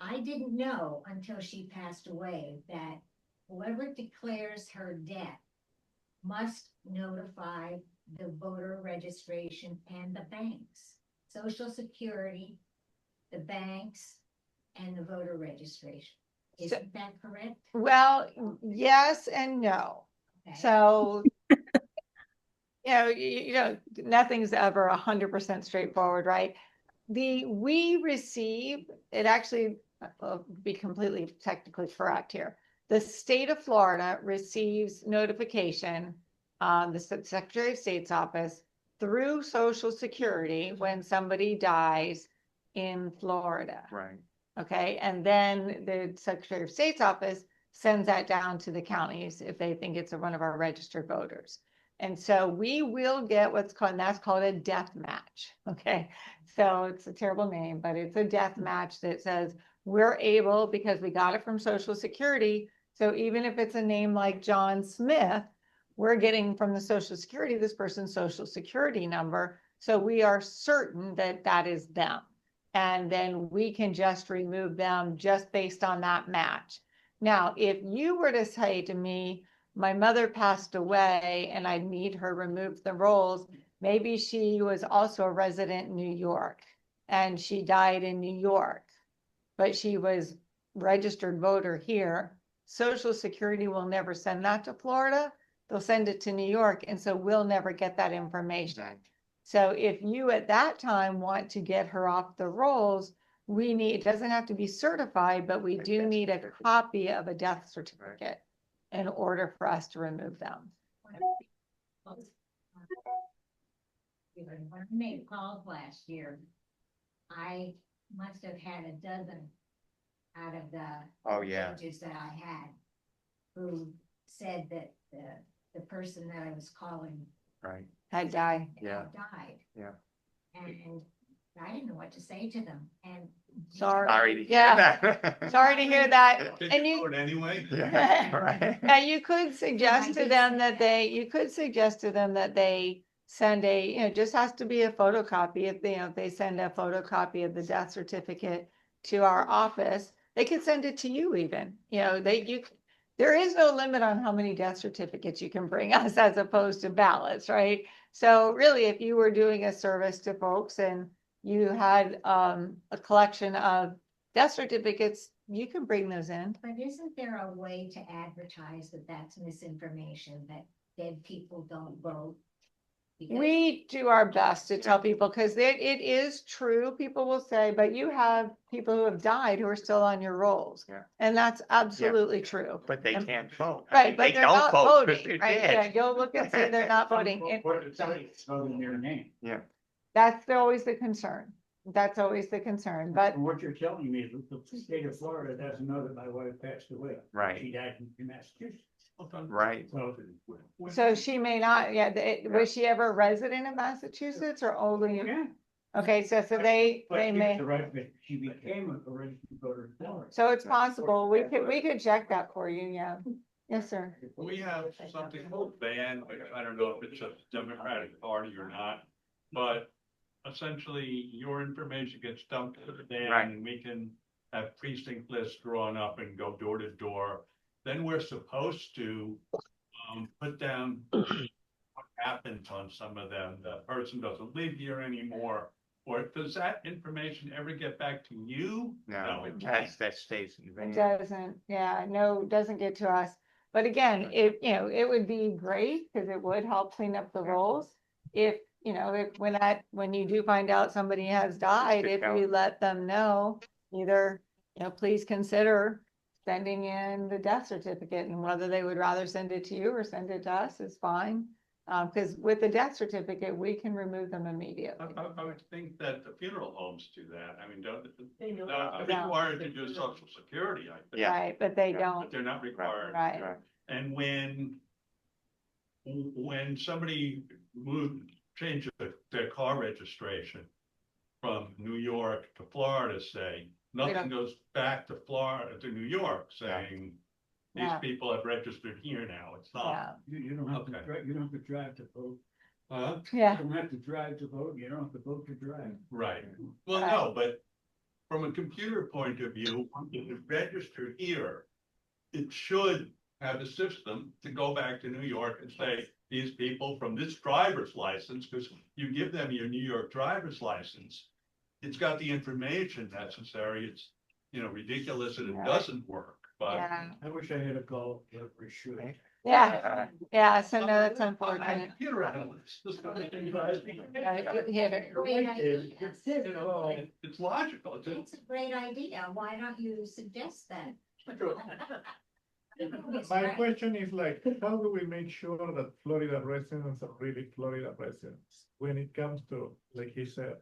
I didn't know until she passed away that whoever declares her death must notify the voter registration and the banks, Social Security, the banks, and the voter registration. Isn't that correct? well, yes and no. Okay. So, nothing's ever 100% straightforward, right? We receive, it actually, I'll be completely technically correct here. The state of Florida receives notification, the Secretary of State's office through Social Security when somebody dies in Florida. Right. Okay, and then the Secretary of State's office sends that down to the counties if they think it's one of our registered voters. And so we will get what's called, and that's called a death match. Okay, so it's a terrible name, but it's a death match that says we're able, because we got it from Social Security. So even if it's a name like John Smith, we're getting from the Social Security, this person's Social Security number. So we are certain that that is them. And then we can just remove them just based on that match. Now, if you were to say to me, my mother passed away and I need her removed the rolls, maybe she was also a resident in New York and she died in New York, but she was registered voter here. Social Security will never send that to Florida. They'll send it to New York. And so we'll never get that information. So if you at that time want to get her off the rolls, it doesn't have to be certified, but we do need a copy of a death certificate in order for us to remove them. When I made calls last year, I must have had a dozen out of the Oh, yeah. pages that I had who said that the person that I was calling Right. Had died. Yeah. died. Yeah. And I didn't know what to say to them, and. Sorry. Sorry to hear Yeah. that. Sorry to hear that. Did And you you, vote anyway? Yeah, right. now you could suggest to did them say that they send it just has to be a photocopy. If they send a photocopy of the death certificate to our office, they could send it to you even, there is no limit on how many death certificates you can bring us as opposed to ballots, right? So really, if you were doing a service to folks and you had a collection of death certificates, you can bring those in. But isn't there a way to advertise that that's misinformation, that dead people don't vote? Because- We do our best to tell people, because it is true, people will say, but you have people who have died who are still on your rolls. Yeah. And that's absolutely true. But they can't vote. Right, but They they're don't not vote 'cause voting, they're right? dead. Yeah, you'll look and see they're not voting. And What it's voting their name. Yeah. that's always the concern. That's always the concern, but From what you're telling me, the state of Florida doesn't know that my wife passed away. Right. She died in Massachusetts. Right. So she may not, yeah, was she ever a resident of Massachusetts or only? Yeah. Okay, so they But she was may, the right, but she became a registered voter in Florida. so it's possible, we could check that for you, yeah. Yes, sir. We have something called ban, which I don't know if it's a Democratic Party or not, but essentially your information gets dumped to the ban Right. and we can have precinct lists drawn up and go door to door. Then we're supposed to put down what happens on some of them. The person doesn't live here anymore. Or does that information ever get back to you? No, it that stays in It vain. doesn't, yeah, no, it doesn't get to us. But again, it would be great because it would help clean up the rolls. If, when you do find out somebody has died, if you let them know, either, please consider sending in the death certificate, and whether they would rather send it to you or send it to us is fine. Because with the death certificate, we can remove them immediately. I would think that the funeral homes do that. I mean, they're No. required to do social security, I think. Yeah. Right, but they But don't, they're not required. right, And when somebody changed their car registration from New York to Florida, say, nothing goes back to Florida, to New York, saying, these Yeah. people have registered here now. It's not. yeah, You don't have to, Okay. you don't have to drive to vote. Huh? yeah, You don't have to drive to vote. You don't have to vote to drive. Right. Well, Right. no, but from a computer point of view, if it's registered here, it should have a system to go back to New York and say, these people from this driver's license, because you give them your New York driver's license, it's got the information necessary. It's, ridiculous that it Right. doesn't work, but. yeah, I wish I had a call for sure. yeah, yeah, so no, that's I'm a unfortunate. computer analyst. This kind of thing, Yeah, you hit it. Great idea. It's logical. It's a great idea. Why don't you suggest that? My question is like, how do we make sure that Florida residents are really Florida residents? When it comes to, like he said,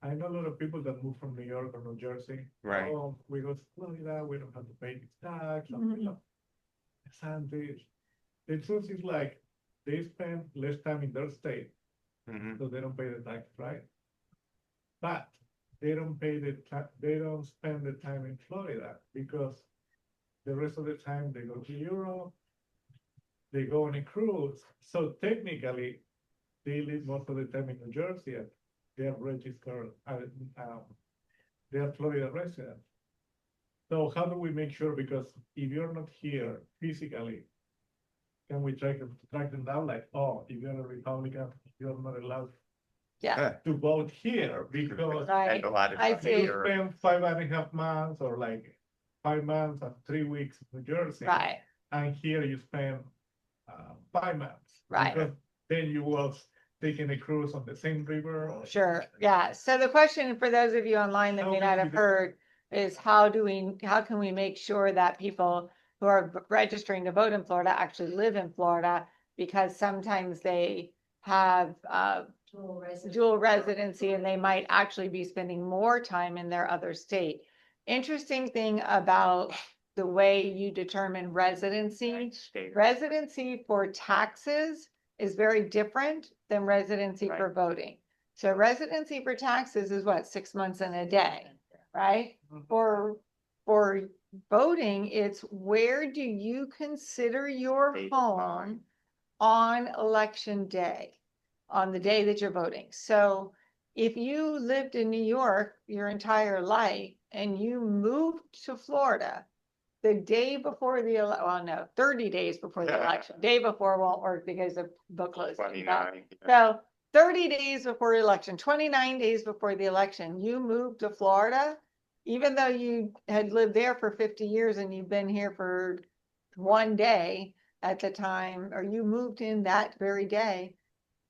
I know a lot of people that move from New York or New Jersey. Right. Oh, we go to Florida, we don't have to pay this tax. Mhm. The truth is like, they spend less time in their state, Mhm. so they don't pay the tax, right? But they don't pay they don't spend the time in Florida because the rest of the time they go to Europe, they go on a cruise. So technically, they live most of the time in New Jersey and they are registered, they are Florida residents. So how do we make sure? Because if you're not here physically, can we track them down? Like, oh, if you're a Republican, you're not allowed Yeah, to vote here because right, And a lot of I stuff see. you here. spend 5.5 months or like 5 months and 3 weeks in New Jersey. right, And here you spend 5 months. Right. Because then you was taking a cruise on the same river. Or sure, yeah. So the question for those of you online that may not have heard is how can we make sure that people who are registering to vote in Florida actually live in Florida? Because sometimes they have dual residency and they might actually be spending more time in their other state. Interesting thing about the way you determine residency, residency for taxes is very different than residency for voting. So residency for taxes is what, 6 months and a day, right? For voting, it's where do you consider your home on election day, on the day that you're voting. So if you lived in New York your entire life and you moved to Florida the day before the 30 days before the election, day before won't work because of book closing. 29. So 30 days before the election, 29 days before the election, you moved to Florida, even though you had lived there for 50 years and you've been here for one day at the time, or you moved in that very day,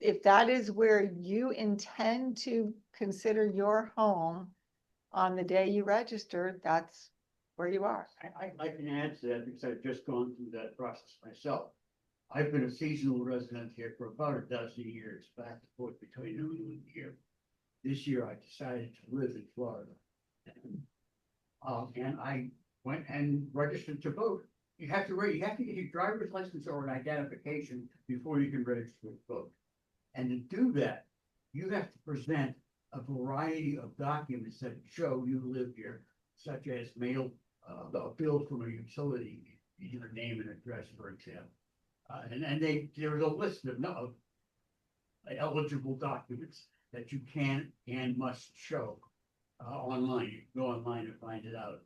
if that is where you intend to consider your home on the day you registered, that's where you are. I can add to that because I've just gone through that process myself. I've been a seasonal resident here for about a dozen years, back and forth between New England here. This year I decided to live in Florida. And I went and registered to vote you have to get your driver's license or an identification before you can register to vote. And to do that, you have to present a variety of documents that show you live here, such as mail, a bill from a utility, your name and address, for example. There is a list of eligible documents that you can and must show online. You can go online and find it out.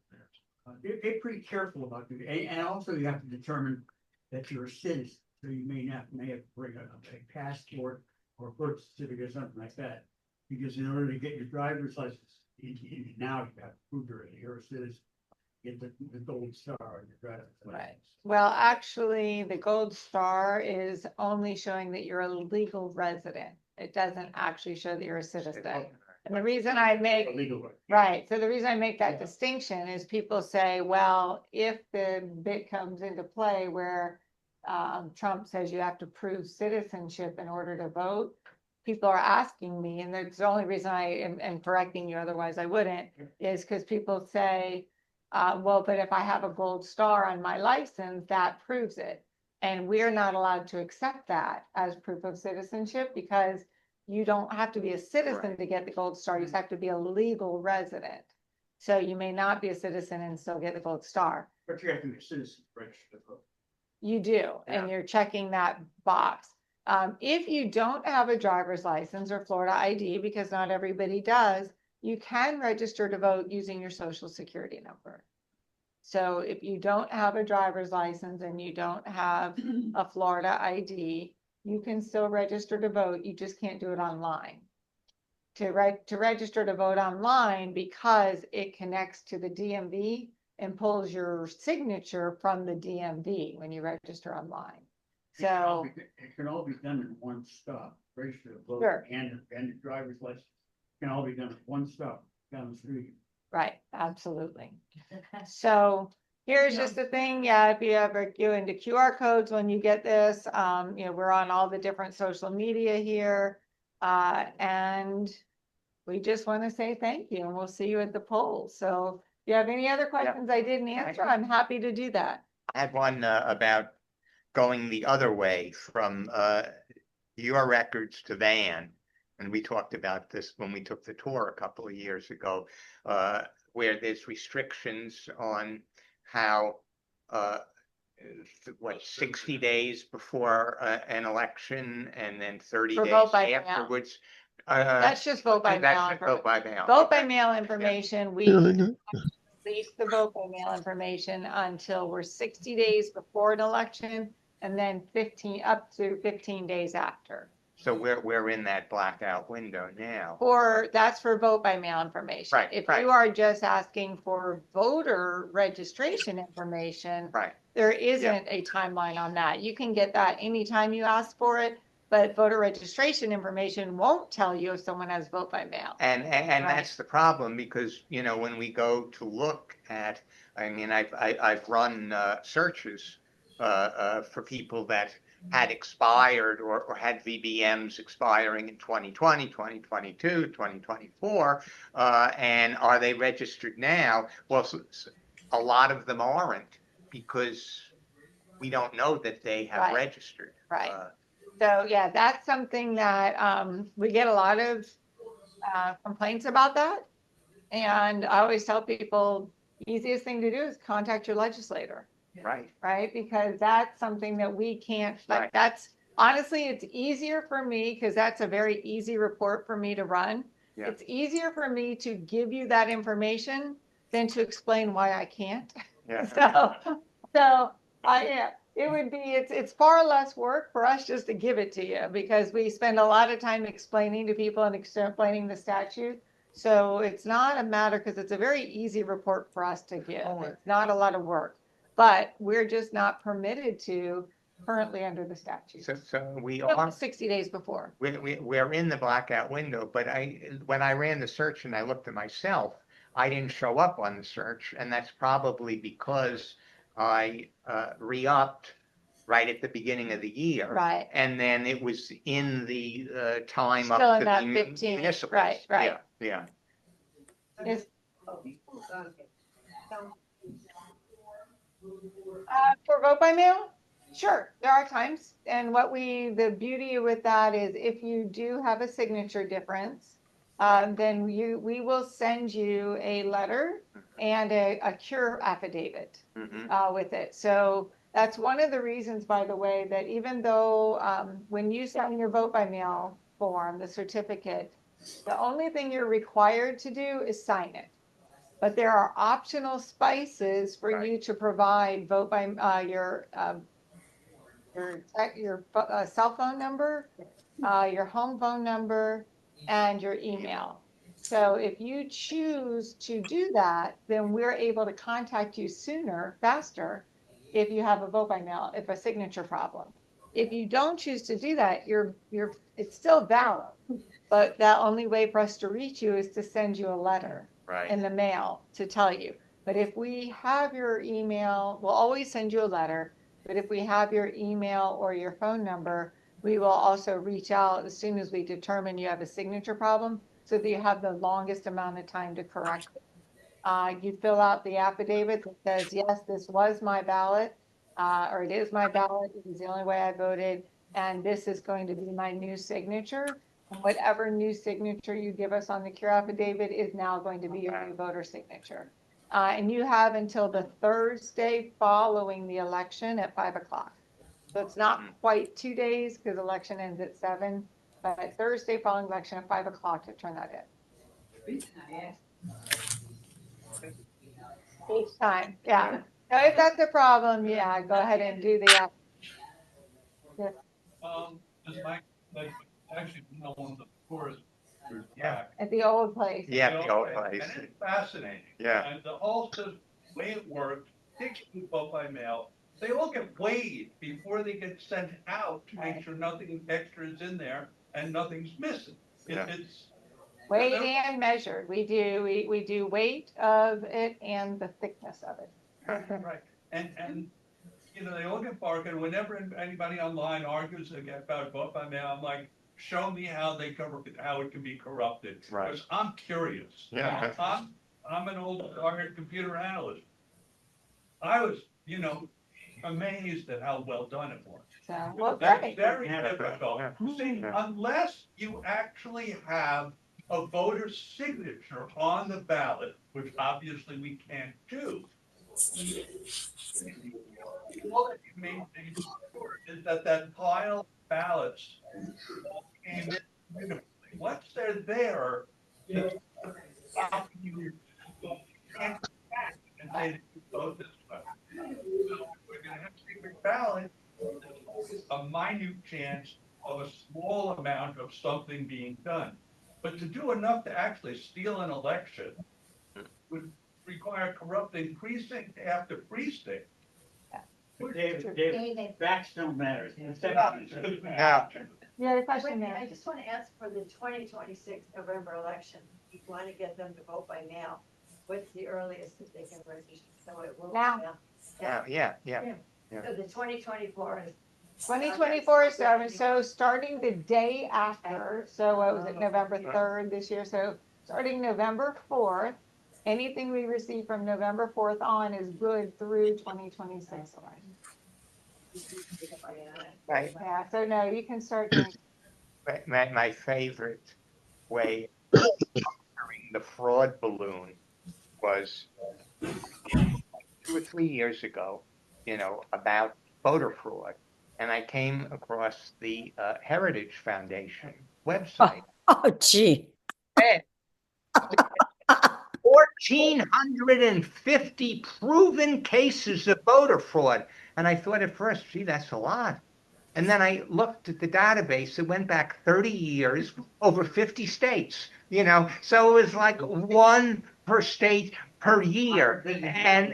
They're pretty careful about it, and also you have to determine that you're a citizen. So you may have to bring a passport or a birth certificate or something like that, because in order to get your driver's license, now you have to prove you're a citizen. Get the gold star on your driver's license. Right. Well, actually, the gold star is only showing that you're a legal resident. It doesn't actually show that you're a citizen. And the reason I make, right, so the reason I make that distinction is people say, well, if the bit comes into play where Trump says you have to prove citizenship in order to vote, people are asking me, and that's the only reason I am correcting you, otherwise I wouldn't, is because people say, well, but if I have a gold star on my license, that proves it. And we're not allowed to accept that as proof of citizenship because you don't have to be a citizen to get the gold star. You just have to be a legal resident. So you may not be a citizen and still get the gold star. But you have to be a citizen to register to vote. You do, and you're checking that box. If you don't have a driver's license or Florida ID, because not everybody does, you can register to vote using your social security number. So if you don't have a driver's license and you don't have a Florida ID, you can still register to vote. You just can't do it online. To register to vote online, because it connects to the DMV and pulls your signature from the DMV when you register online. So it can all be done in one stop. Register to vote Sure. and the driver's license can all be done in one stop down the street. right, absolutely. So here's just the thing. Yeah, if you ever go into QR codes when you get this, we're on all the different social media here. And we just want to say thank you, and we'll see you at the polls. So if you have any other questions I didn't answer, I'm happy to do that. I had one about going the other way from your records to Van. And we talked about this when we took the tour a couple of years ago, where there's restrictions on how 60 days before an election and then 30 For days vote by mail. afterwards. That's just vote by That's mail. just vote by mail. Vote by mail information, we release the vote by mail information until we're 60 days before an election and then up to 15 days after. So we're in that blackout window now. That's for vote by mail information. Right, If right. you are just asking for voter registration information, Right. there isn't a timeline on that. You can get that anytime you ask for it, but voter registration information won't tell you if someone has vote by mail. And Right. that's the problem, because when we go to look at, I've run searches for people that had expired or had VBMs expiring in 2020, 2022, 2024, and are they registered now? Well, a lot of them aren't, because we don't know that they have registered. Right. So yeah, that's something that we get a lot of complaints about that. And I always tell people, easiest thing to do is contact your legislator. Right. Right, because that's something that we can't, Right. that's honestly, it's easier for me because that's a very easy report for me to run. Yeah. It's easier for me to give you that information than to explain why I can't. Yeah. It's far less work for us just to give it to you, because we spend a lot of time explaining to people and explaining the statute. So it's not a matter, because it's a very easy report for us to give. It's not a lot of work. But we're just not permitted to currently under the statute. So we are 60 days before. we're in the blackout window, but when I ran the search and I looked at myself, I didn't show up on the search, and that's probably because I re-upped right at the beginning of the year. Right. And then it was in the time Still up in to that the 15, municipals. right. Yeah. For vote by mail? Sure, there are times. And the beauty with that is if you do have a signature difference, then we will send you a letter and a cure affidavit with it. So that's one of the reasons, by the way, that even though when you sign your vote by mail form, the certificate, the only thing you're required to do is sign it. But there are optional spices for you to provide vote by your cell phone number, your home phone number, and your email. So if you choose to do that, then we're able to contact you sooner, faster, if you have a vote by mail, if a signature problem. If you don't choose to do that, it's still valid. But the only way for us to reach you is to send you a letter in the mail to tell you. But if we have your email, we'll always send you a letter. But if we have your email or your phone number, we will also reach out as soon as we determine you have a signature problem so that you have the longest amount of time to correct it. You fill out the affidavit that says, yes, this was my ballot, or it is my ballot. It is the only way I voted. And this is going to be my new signature. And whatever new signature you give us on the cure affidavit is now going to be your new voter signature. And you have until the Thursday following the election at 5 o'clock. So it's not quite 2 days because election ends at 7, but Thursday following election at 5 o'clock to turn that in. Each time, yeah. Now, if that's a problem, yeah, go ahead and do the. Does Mike, like, actually, no one's the tourist. Yeah. At the old place. Yeah, the old place. And it's fascinating. Yeah. And the whole system, the way it works, takes you vote by mail. They all get weighed before they get sent out to make sure nothing extra is in there and nothing's missing. It's Weighed and measured. We do weight of it and the thickness of it. right. And you know, they all get bargained. Whenever anybody online argues about vote by mail, I'm like, show me how how it can be corrupted. Right. Because I'm curious. Yeah. I'm an old hired computer analyst. I was, you know, amazed at how well done it was. So, well, That's great. very difficult. Yeah. See, unless you actually have a voter's signature on the ballot, which obviously we can't do. All that you maintain is that pile of ballots came in beautifully. Once they're there, it's stopping you can't go back and say that you vote this way. So we're gonna have secret ballot. There's always a minute chance of a small amount of something being done. But to do enough to actually steal an election would require corrupting precinct after precinct. David, facts don't matter. Yeah. Yeah, the question Wendy, there. I just want to ask for the 2026 November election, you want to get them to vote by mail. What's the earliest that they can register? So it will. Now. Yeah. So the 2024 is. 2024 is 7, so starting the day after, so what was it, November 3rd this year? So starting November 4th, anything we receive from November 4th on is good through 2026. Right. Yeah, so no, you can start doing. My favorite way of entering the fraud balloon was 2 or 3 years ago, you know, about voter fraud. And I came across the Heritage Foundation website. Oh, gee. 1,450 proven cases of voter fraud. And I thought at first, gee, that's a lot. And then I looked at the database. It went back 30 years, over 50 states, you know. So it was like one per state per year. And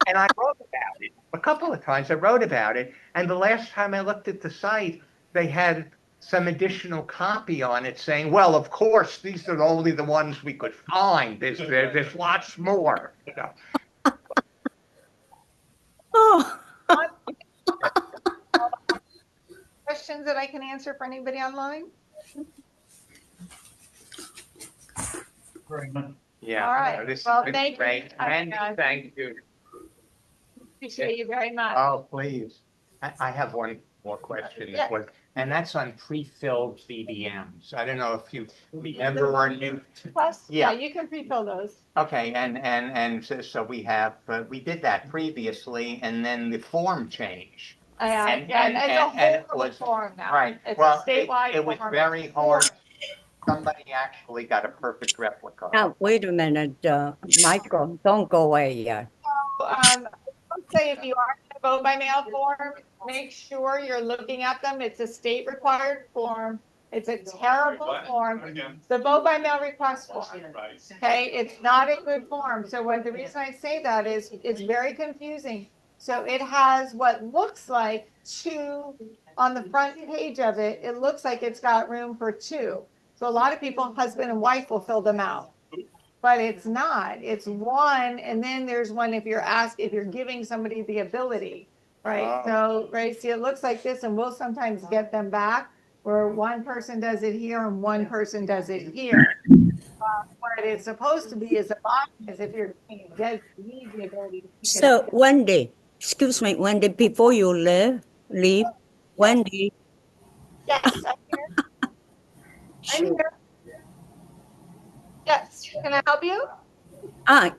I wrote about it. A couple of times I wrote about it. And the last time I looked at the site, they had some additional copy on it saying, well, of course, these are only the ones we could find. There's lots more. You know. Oh. Questions that I can answer for anybody online? Very much. Yeah. All right. This Well, is thank you. great. And thank you. Appreciate you very much. Oh, please. I have one more question. Yeah. And that's on pre-filled BBMs. I don't know if you remember our new. Plus, yeah, Yeah. you can pre-fill those. Okay, and so we have, we did that previously, and then the form changed. And- Yeah, and- it's and a it whole was- form now. Right, It's a well, statewide it was form. very hard. Somebody actually got a perfect replica. Now, wait a minute, Michael, don't go away yet. I would say if you are going to vote by mail form, make sure you're looking at them. It's a state required form. It's a terrible form. Again, The vote by mail request form. right. Okay, it's not a good form. So the reason I say that is it's very confusing. So it has what looks like two on the front page of it. It looks like it's got room for two. So a lot of people, husband and wife, will fill them out. But it's not. It's one, and then there's one if you're giving somebody the ability, right? So, right, see, it looks like this, and we'll sometimes get them back where one person does it here and one person does it here. What it's supposed to be is a box, is if you're does need the ability to keep it. So Wendy, excuse me, Wendy, before you leave, Wendy, Yes, I'm here. I'm here. Yes, can I help you?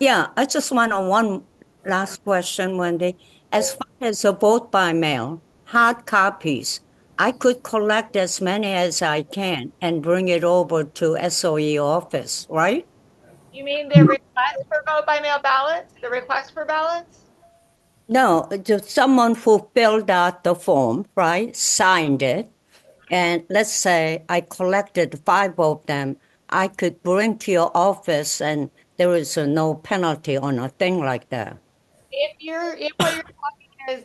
yeah, I just want one last question, Wendy. As far as a vote by mail, hard copies, I could collect as many as I can and bring it over to SOE office, right? You mean the request for vote by mail ballots? The request for ballots? No, just someone who filled out the form, right, signed it, and let's say I collected 5 of them, I could bring to your office and there is no penalty on a thing like that. If what you're talking is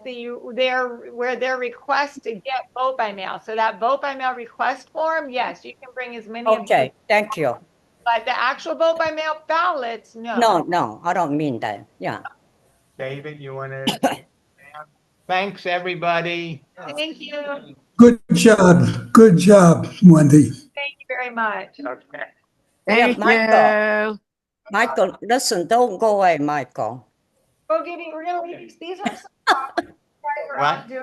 their request to get vote by mail. So that vote by mail request form, yes, you can bring as many. Okay, thank you. But the actual vote by mail ballots, no. No, I don't mean that. Yeah. David, you want to? Thanks, everybody. Thank you. Good job, Wendy. Thank you very much. Okay. Thank you. Michael, listen, don't go away, Michael. We're gonna leave. These are some. What?